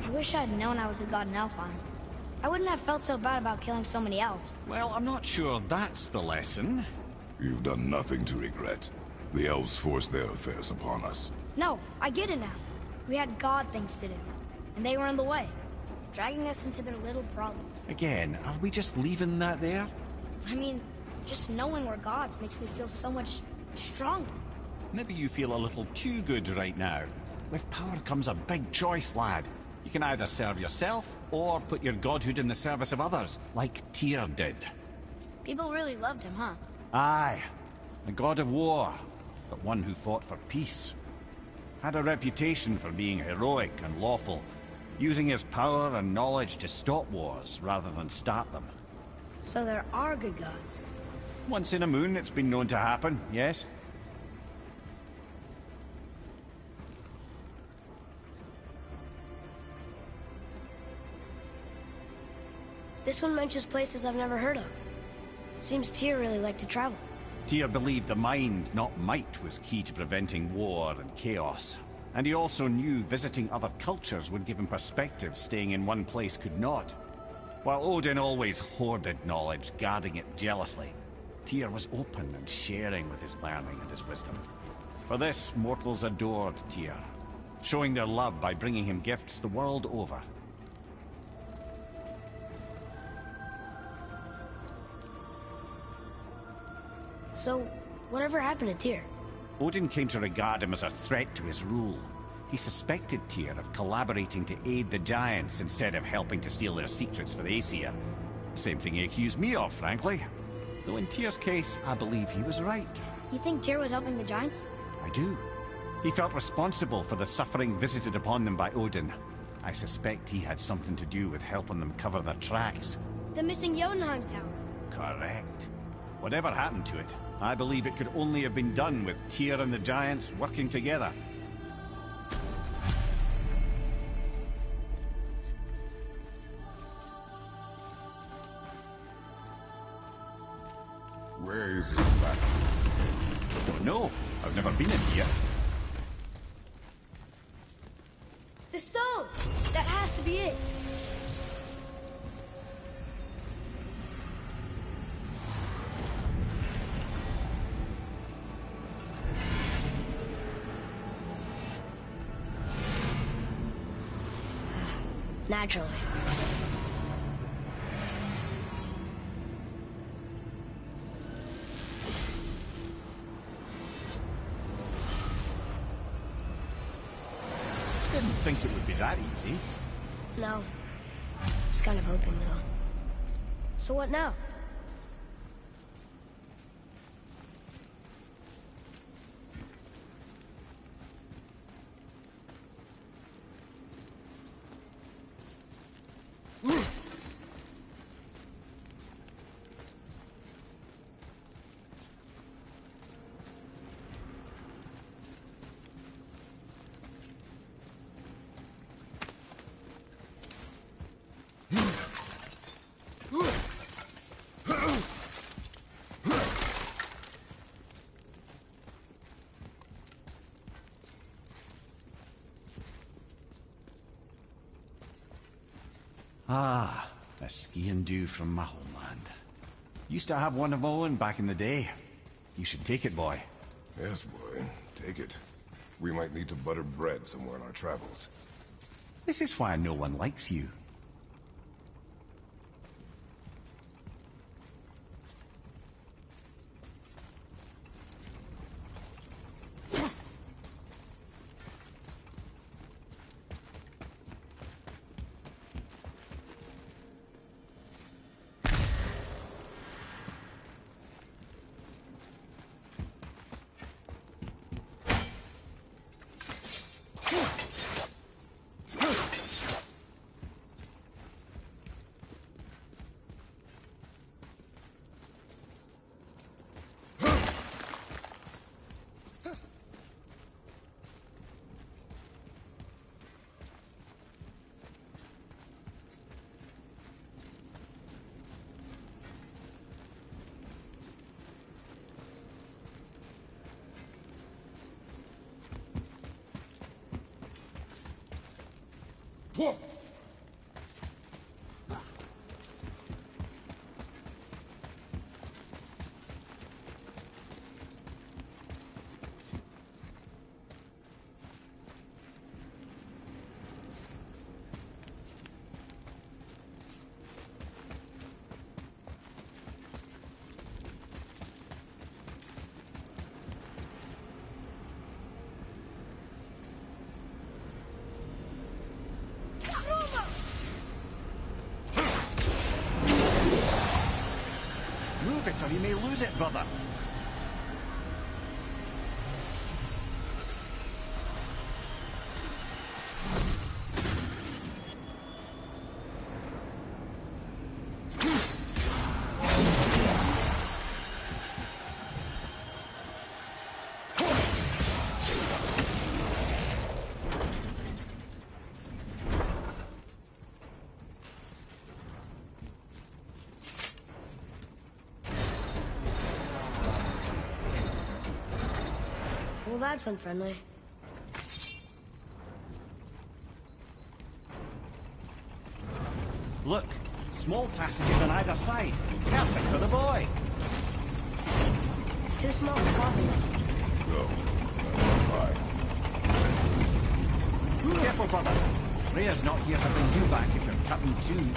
I wish I'd known I was a god in Elfheim. I wouldn't have felt so bad about killing so many elves. Well, I'm not sure that's the lesson. You've done nothing to regret. The elves forced their affairs upon us. No, I get it now. We had god things to do, and they were in the way, dragging us into their little problems. Again, are we just leaving that there? I mean, just knowing we're gods makes me feel so much stronger. Maybe you feel a little too good right now. With power comes a big choice, lad. You can either serve yourself, or put your godhood in the service of others, like Tyr did. People really loved him, huh? Aye, a god of war, but one who fought for peace. Had a reputation for being heroic and lawful, using his power and knowledge to stop wars rather than start them. So there are good gods. Once in a moon, it's been known to happen, yes? This one mentions places I've never heard of. Seems Tyr really liked to travel. Tyr believed the mind, not might, was key to preventing war and chaos. And he also knew visiting other cultures would give him perspective staying in one place could not. While Odin always hoarded knowledge, guarding it jealously, Tyr was open and sharing with his learning and his wisdom. For this, mortals adored Tyr, showing their love by bringing him gifts the world over. So, whatever happened to Tyr? Odin came to regard him as a threat to his rule. He suspected Tyr of collaborating to aid the Giants instead of helping to steal their secrets for the Aesir. Same thing he accused me of, frankly. Though in Tyr's case, I believe he was right. You think Tyr was helping the Giants? I do. He felt responsible for the suffering visited upon them by Odin. I suspect he had something to do with helping them cover their tracks. The missing Jotunheim Tower. Correct. Whatever happened to it, I believe it could only have been done with Tyr and the Giants working together. Where is this back? Don't know. I've never been in here. The stone! That has to be it! Naturally. didn't think it would be that easy. No. Just kind of hoping, though. So what now? Ah, a skiing do from my homeland. Used to have one of my own back in the day. You should take it, boy. Yes, boy. Take it. We might need to butter bread somewhere on our travels. This is why no one likes you. Move it or you may lose it, brother. Well, that's unfriendly. Look, small passages on either side. Perfect for the boy. It's too small for coffee. No. Fine. Careful, brother. Rhea's not here to bring you back if you're cutting too.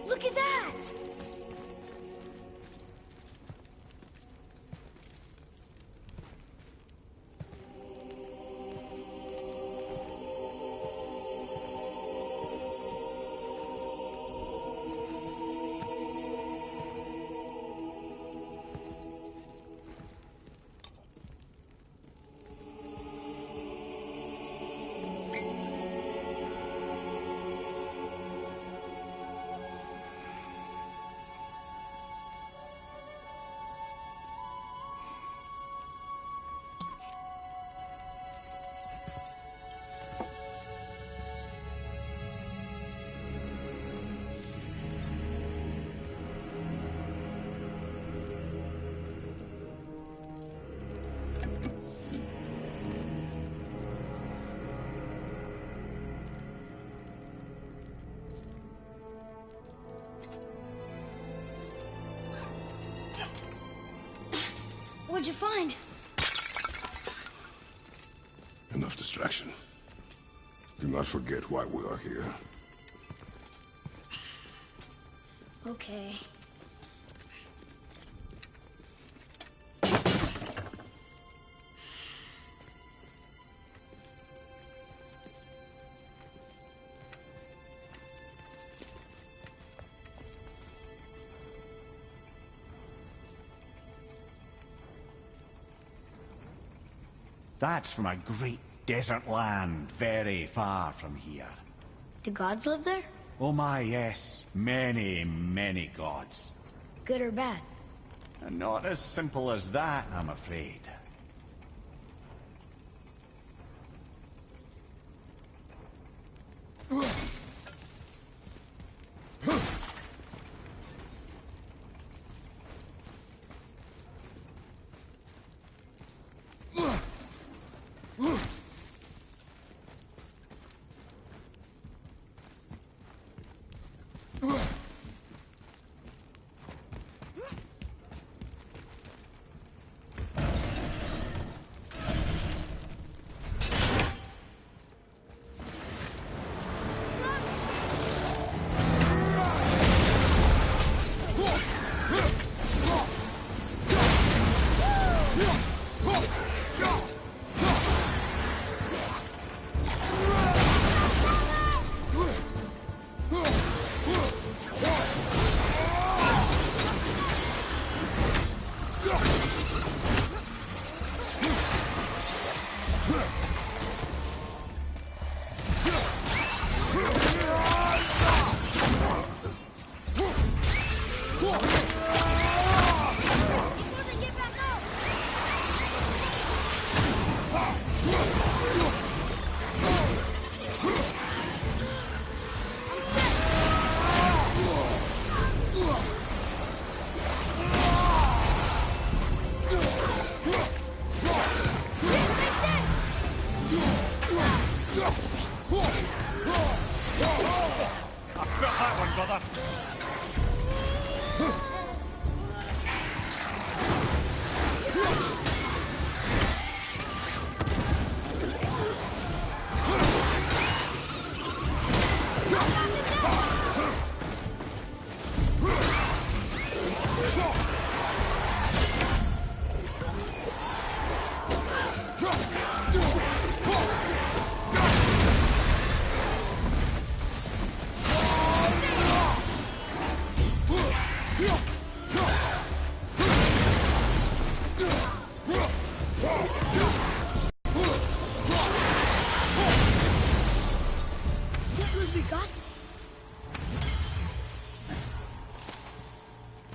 Look at that! What'd you find? Enough distraction. Do not forget why we are here. Okay. That's from a great desert land, very far from here. Do gods live there? Oh my, yes. Many, many gods. Good or bad? And not as simple as that, I'm afraid.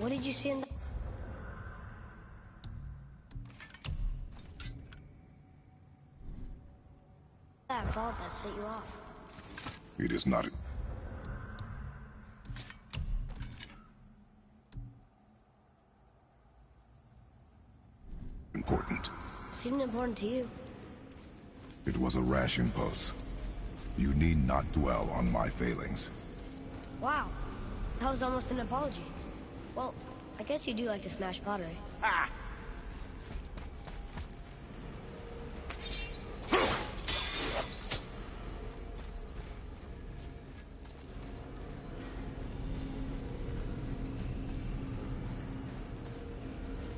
What did you see in the... that vault that set you off? It is not... important. Seemed important to you. It was a rash impulse. You need not dwell on my failings. Wow. That was almost an apology. Well, I guess you do like to smash pottery. Ah!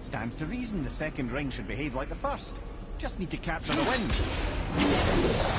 Stands to reason the second ring should behave like the first. Just need to capture the wind.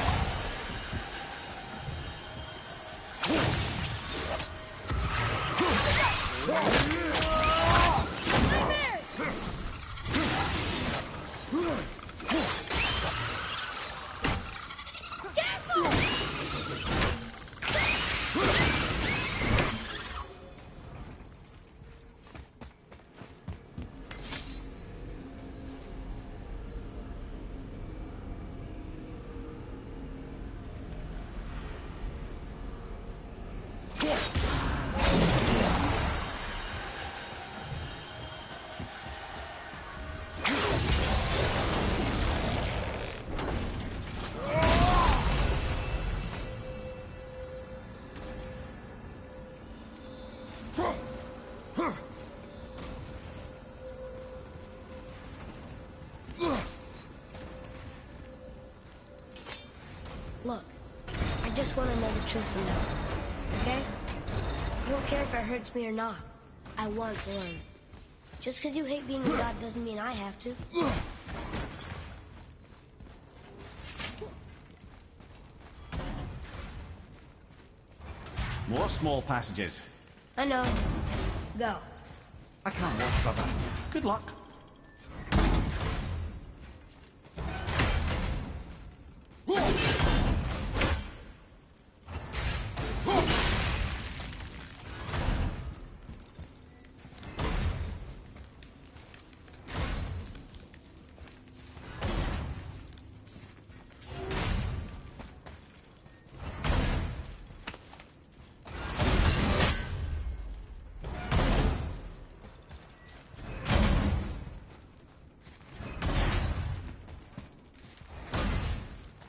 just want to know the truth from now, okay? I don't care if it hurts me or not. I want to learn. Just because you hate being a god doesn't mean I have to. More small passages. I know. Go. I can't watch, brother. Good luck.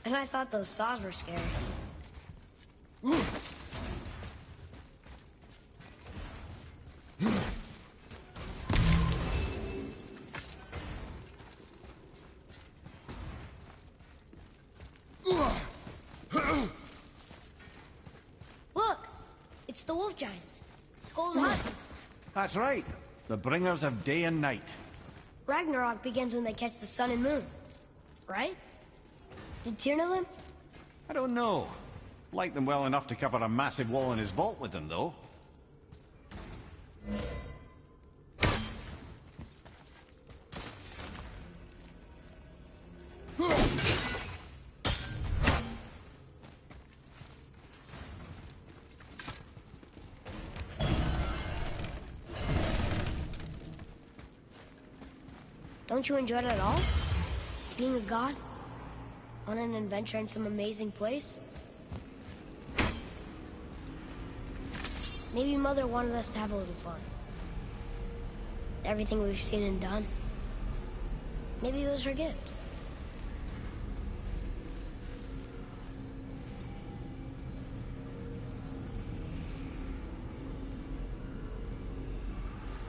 And I thought those saws were scary. Look! It's the wolf giants. Skull and Hut. That's right. The bringers of day and night. Ragnarok begins when they catch the sun and moon. Right? Did Tyr know them? I don't know. Like them well enough to cover a massive wall in his vault with them, though. Don't you enjoy it at all? Being a god? On an adventure in some amazing place? Maybe Mother wanted us to have a little fun. Everything we've seen and done. Maybe it was her gift.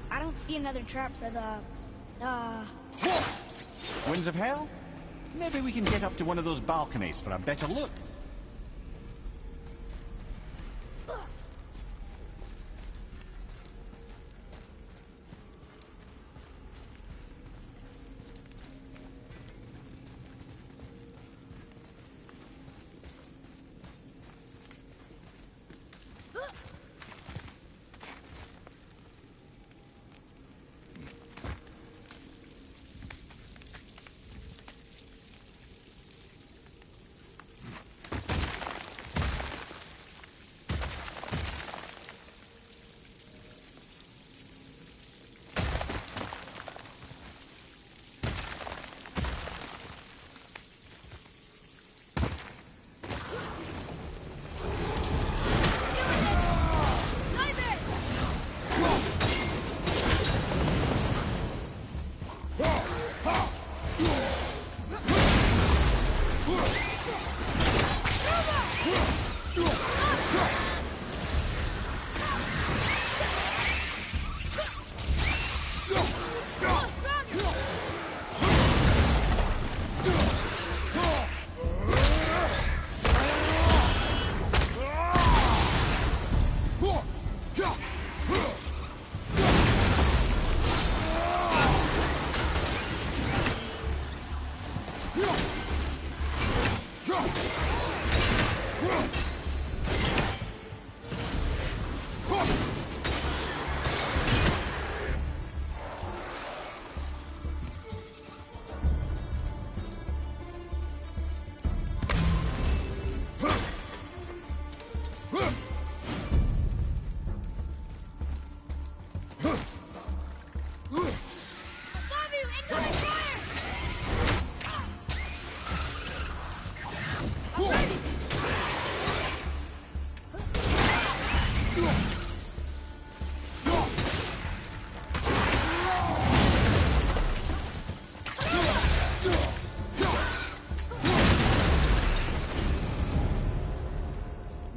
I don't see another trap for the... Winds of Hell? Maybe we can get up to one of those balconies for a better look.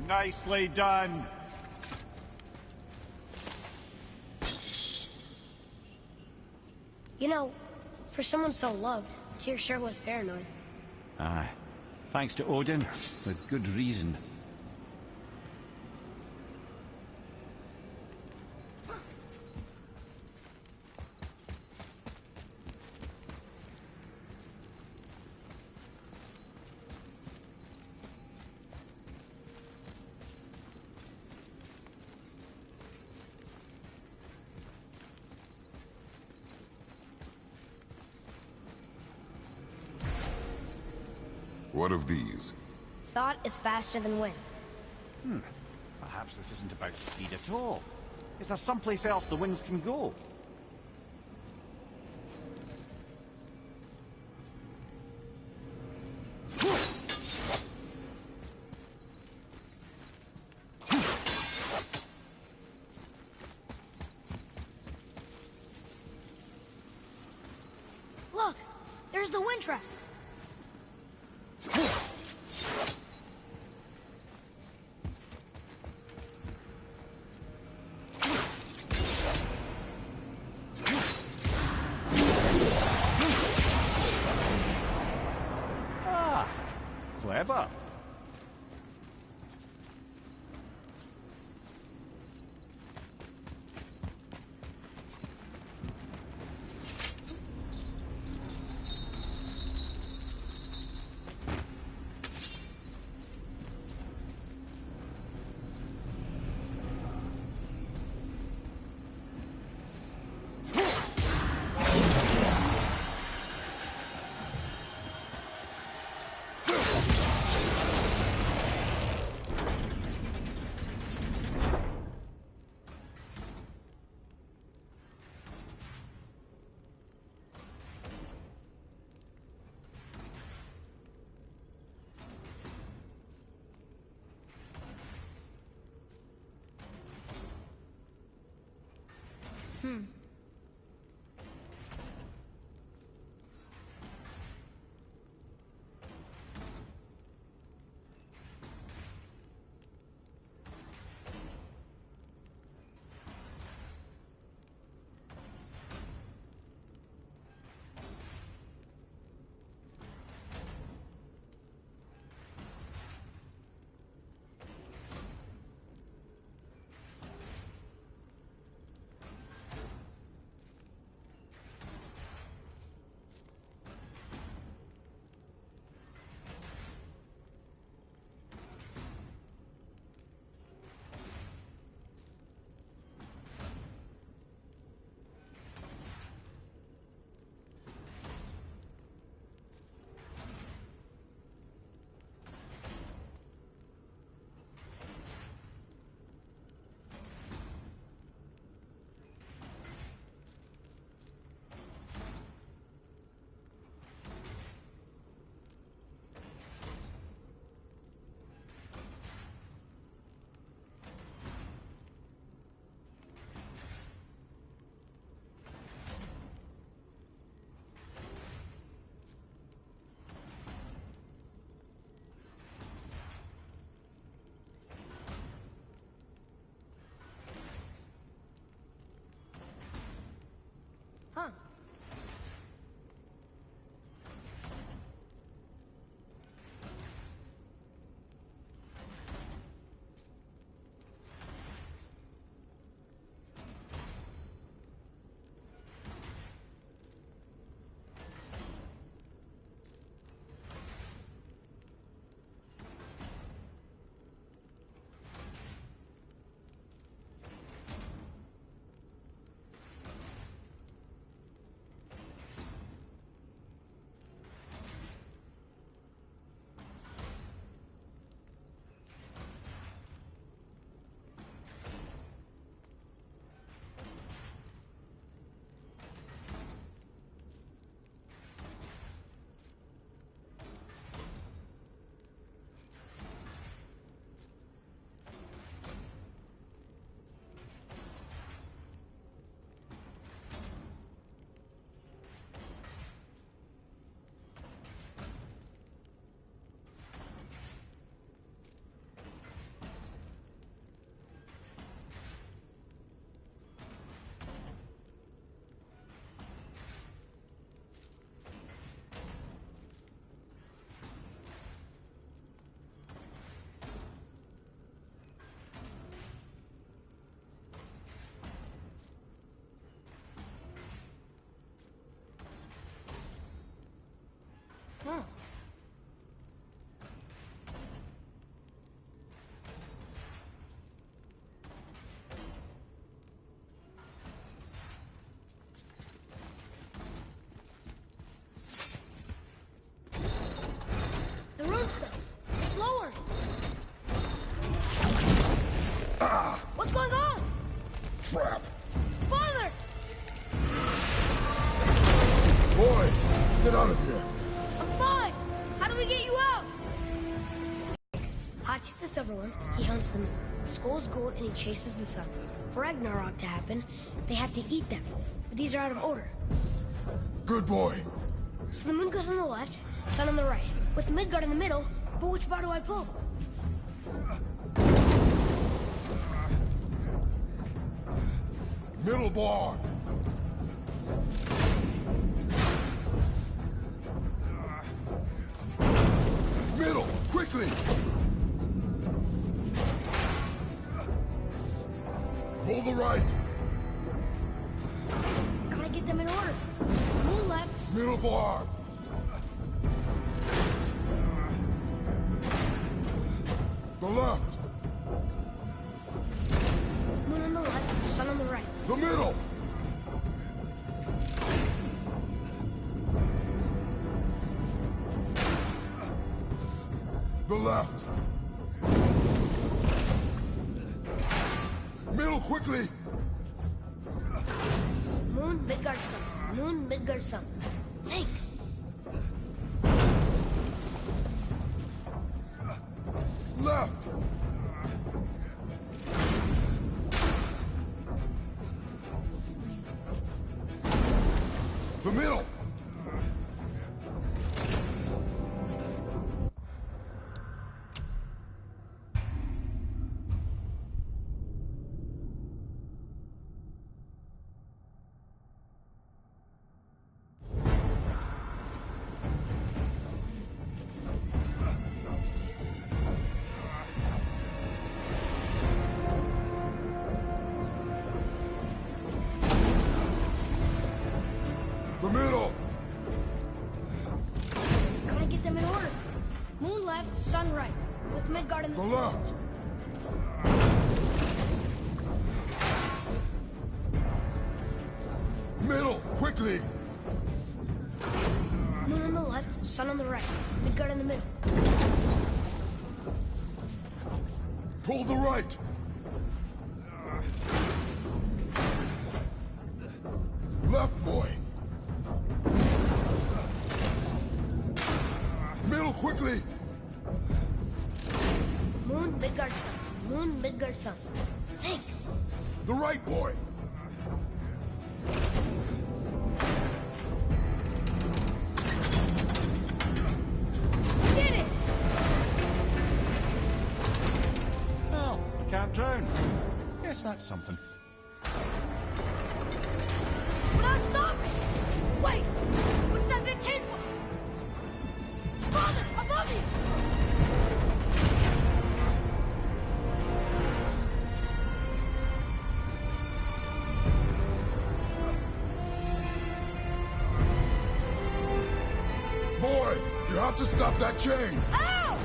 Nicely done. You know, for someone so loved, Tyr sure was paranoid. Aye. Thanks to Odin, with good reason. What of these? Thought is faster than wind. Perhaps this isn't about speed at all. Is there someplace else the winds can go? Look! There's the wind trap! Clever. Huh. Huh. The trap! Father! Boy, get out of here! I'm fine! How do we get you out? Hotch is the Silver One. He hunts them. Skull's gold and he chases the sun. For Ragnarok to happen, they have to eat them. But these are out of order. Good boy. So the moon goes on the left, sun on the right. With Midgard in the middle, but which bar do I pull? Middle bar. Middle, quickly! Pull the right. Gotta get them in order. Moon left. Middle bar. The left. Moon on the left, sun on the right. The middle. The left. Middle, quickly. Moon, Midgard, sun. Moon, Midgard, sun. Think. Left. The middle. The middle. Gotta get them in order. Moon left, sun right. With Midgard in The the... left. Middle, quickly. Moon on the left, sun on the right. Midgard in the middle. Pull the right. Left, boy. Middle, quickly. Moon, Midgard, sun. Moon, Midgard, sun. Think. The right, boy. Did it! Well, you can't drown. Guess that's something. Without stopping! Wait! What's that big chain for? Father, above you! Boy, you have to stop that chain. Ow!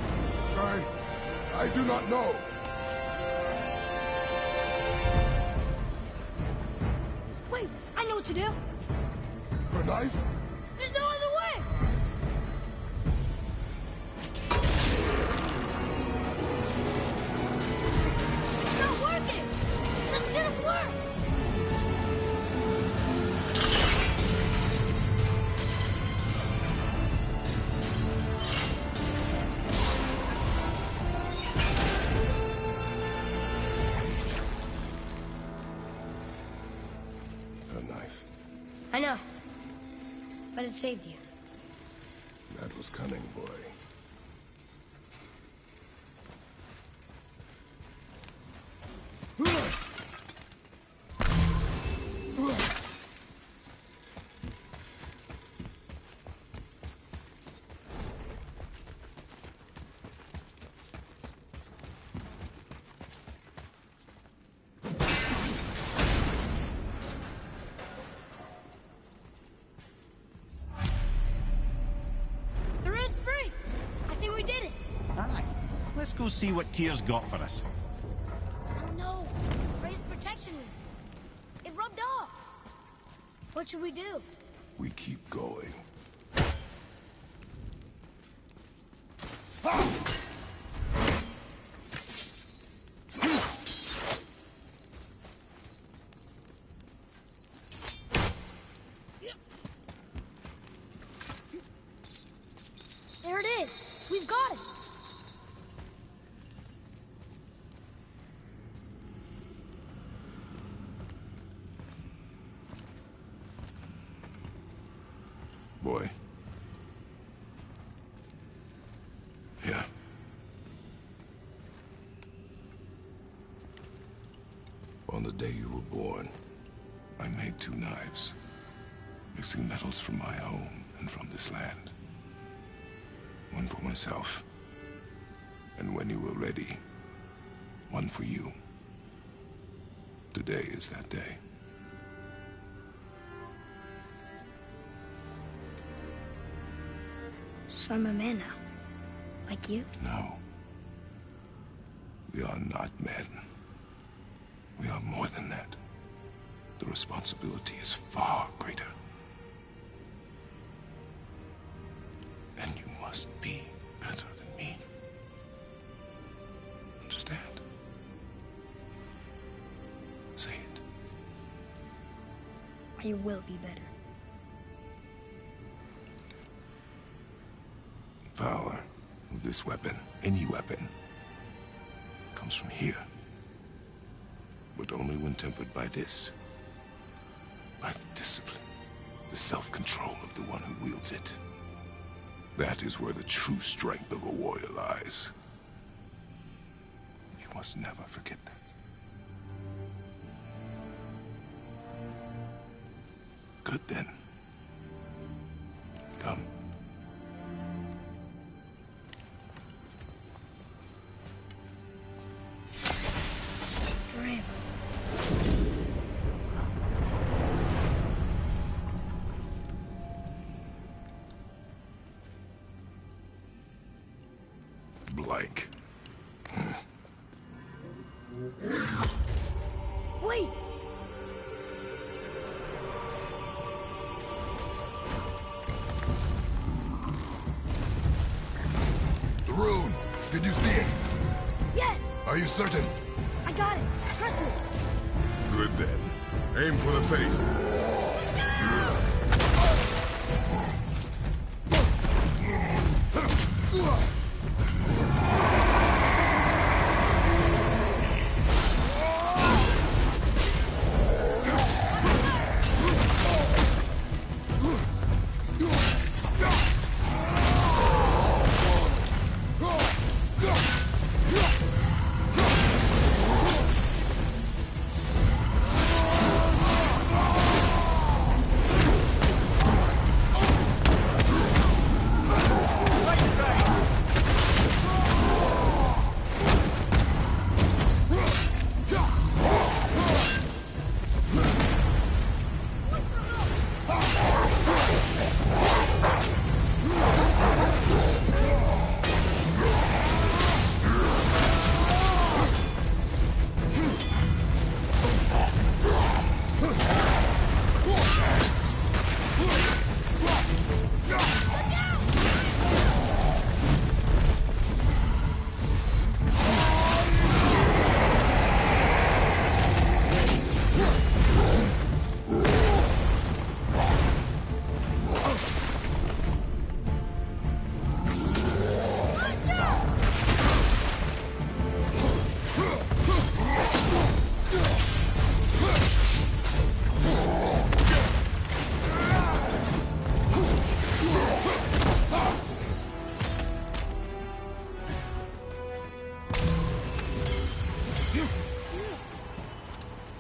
I do not know. Wait, I know what to do. A knife? There's no other way! It's not working! That should have worked! A knife. I know. But it saved you. That was cunning, boy. The red's free! I think we did it! Aye. Let's go see what Tyr's got for us. Oh no! Ray's protection me. It rubbed off. What should we do? We keep going. it! We've got it! Boy. Yeah. On the day you were born, I made 2 knives, mixing metals from my home and from this land. One for myself, and when you were ready, one for you. Today is that day. So I'm a man now. Like you? No. We are not men. We are more than that. The responsibility is far greater. And you must be better than me. Understand? Say it. I will be better. The power of this weapon, any weapon, comes from here. But only when tempered by this. By the discipline, the self-control of the one who wields it. That is where the true strength of a warrior lies. You must never forget that. Good then. Come. Blank. Wait! The rune! Did you see it? Yes! Are you certain? I got it! Trust me! Good then. Aim for the face.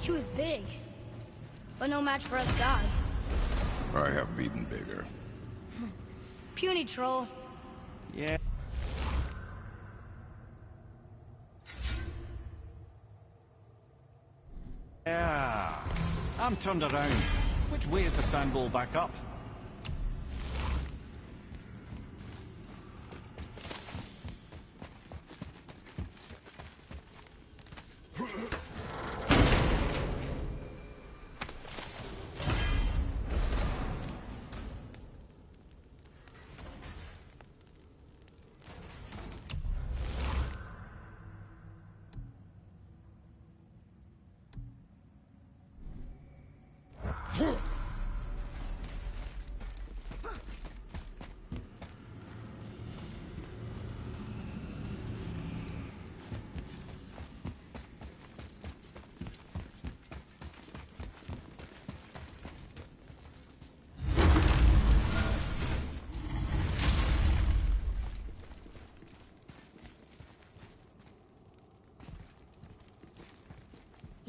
He was big, but no match for us gods. I have beaten bigger. Puny troll. Yeah. Yeah. I'm turned around. Which way is the sandball back up?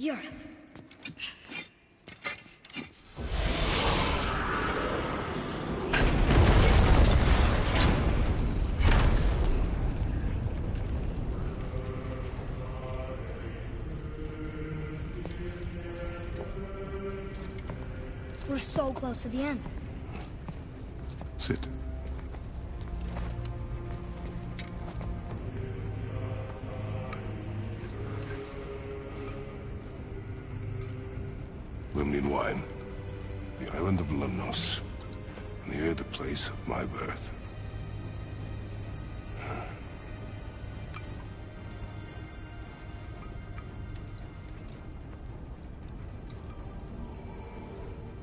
the earth. We're so close to the end. Sit. Lemnian wine. The island of Lemnos. Near the place of my birth.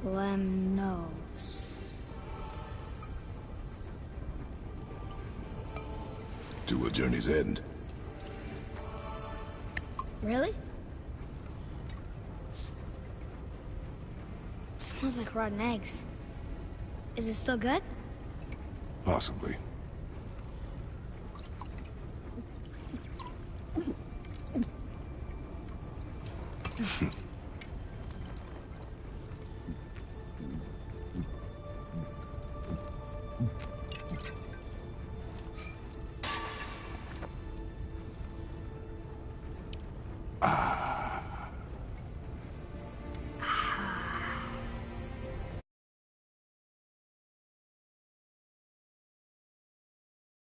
Lemnos. To a journey's end. Really? Smells like rotten eggs. Is it still good? Possibly.